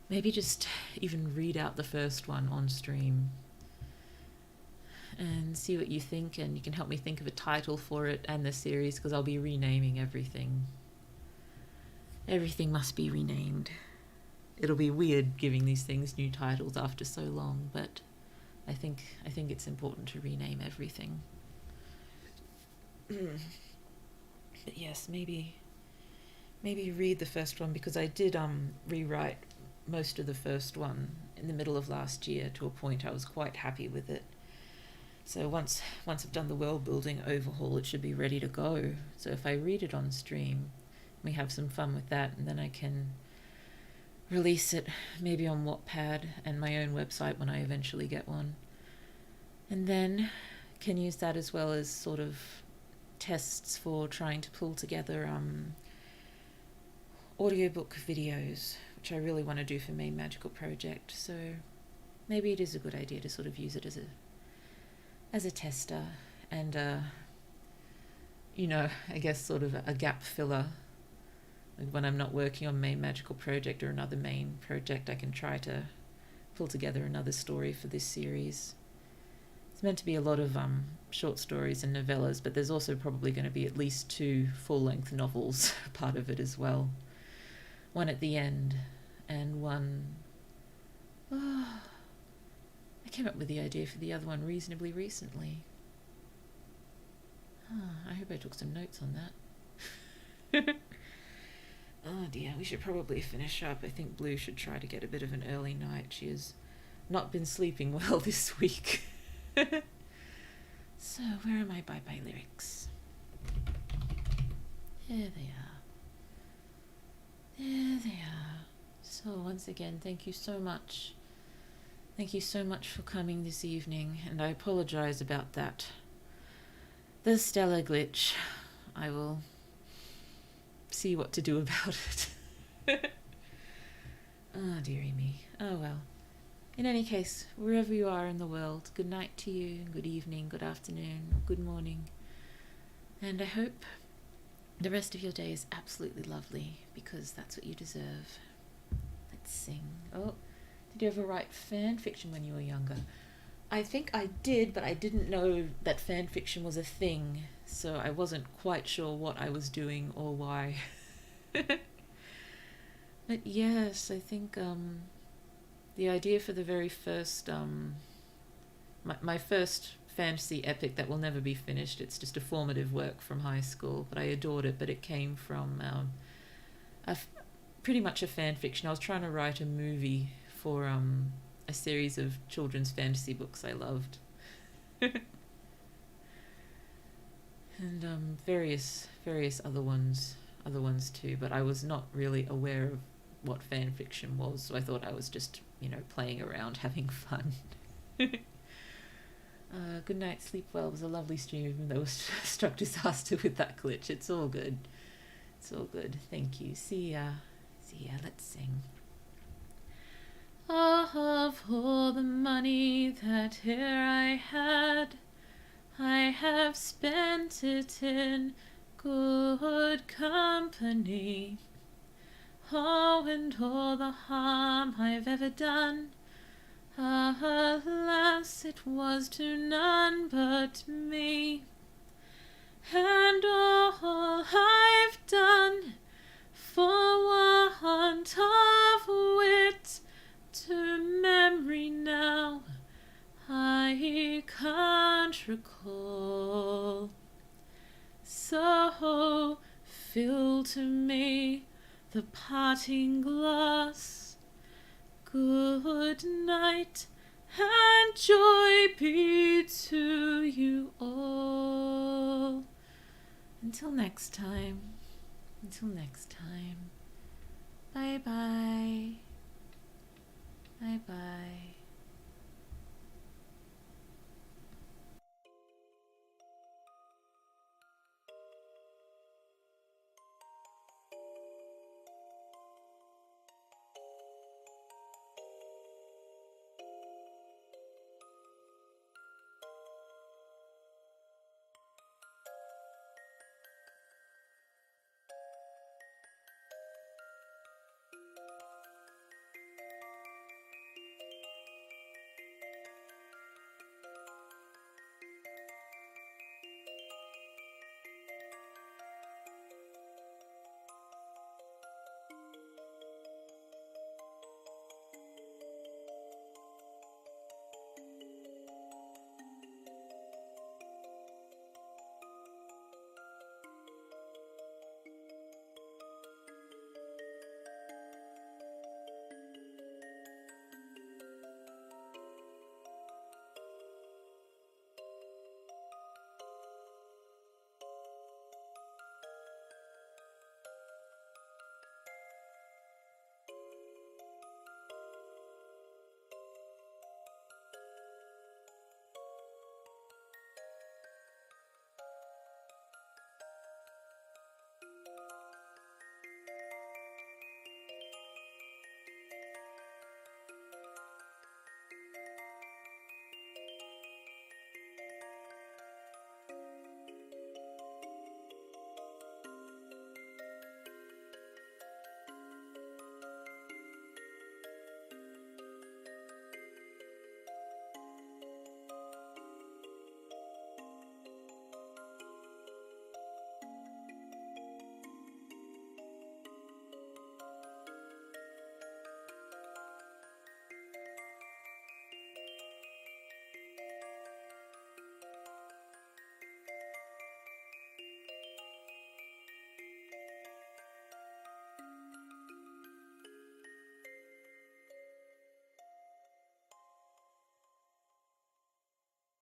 maybe just even read out the first one on stream and see what you think, and you can help me think of a title for it and the series, because I'll be renaming everything. Everything must be renamed. It'll be weird giving these things new titles after so long, but I think it's important to rename everything. But yes, maybe read the first one, because I did rewrite most of the first one in the middle of last year to a point I was quite happy with it. So once I've done the world building overhaul, it should be ready to go. So if I read it on stream, we have some fun with that, and then I can release it maybe on Wattpad and my own website when I eventually get one, and then can use that as well as sort of tests for trying to pull together audiobook videos, which I really want to do for Main Magical Project. So maybe it is a good idea to sort of use it as a tester, and I guess sort of a gap filler. When I'm not working on Main Magical Project or another main project, I can try to pull together another story for this series. It's meant to be a lot of short stories and novellas, but there's also probably going to be at least 2 full-length novels part of it as well. One at the end, and one... I came up with the idea for the other one reasonably recently. I hope I took some notes on that. Oh dear, we should probably finish up. I think Blue should try to get a bit of an early night. She has not been sleeping well this week. So, where are my bye-bye lyrics? There they are. There they are. So, once again, thank you so much. Thank you so much for coming this evening, and I apologize about that. The stellar glitch. I will see what to do about it. Oh, dearie me. Oh, well. In any case, wherever you are in the world, good night to you, good evening, good afternoon, good morning. And I hope the rest of your day is absolutely lovely, because that's what you deserve. Let's sing. Oh, did you ever write fan fiction when you were younger? I think I did, but I didn't know that fan fiction was a thing, so I wasn't quite sure what I was doing or why. But yes, I think the idea for the very first my first fantasy epic that will never be finished, it's just a formative work from high school, but I adored it, but it came from pretty much a fan fiction. I was trying to write a movie for a series of children's fantasy books I loved. And various other ones too, but I was not really aware of what fan fiction was, so I thought I was just, playing around, having fun. Good night, sleep well. It was a lovely stream, even though it was struck disaster with that glitch. It's all good. It's all good. Thank you. See ya. Let's sing. Of all the money that here I had, I have spent it in good company. Oh, and all the harm I've ever done, alas, it was to none but me. And all I've done for want of wit, to memory now I can't recall. So fill to me the parting glass. Good night, and joy be to you all. Until next time. Bye bye. Bye bye.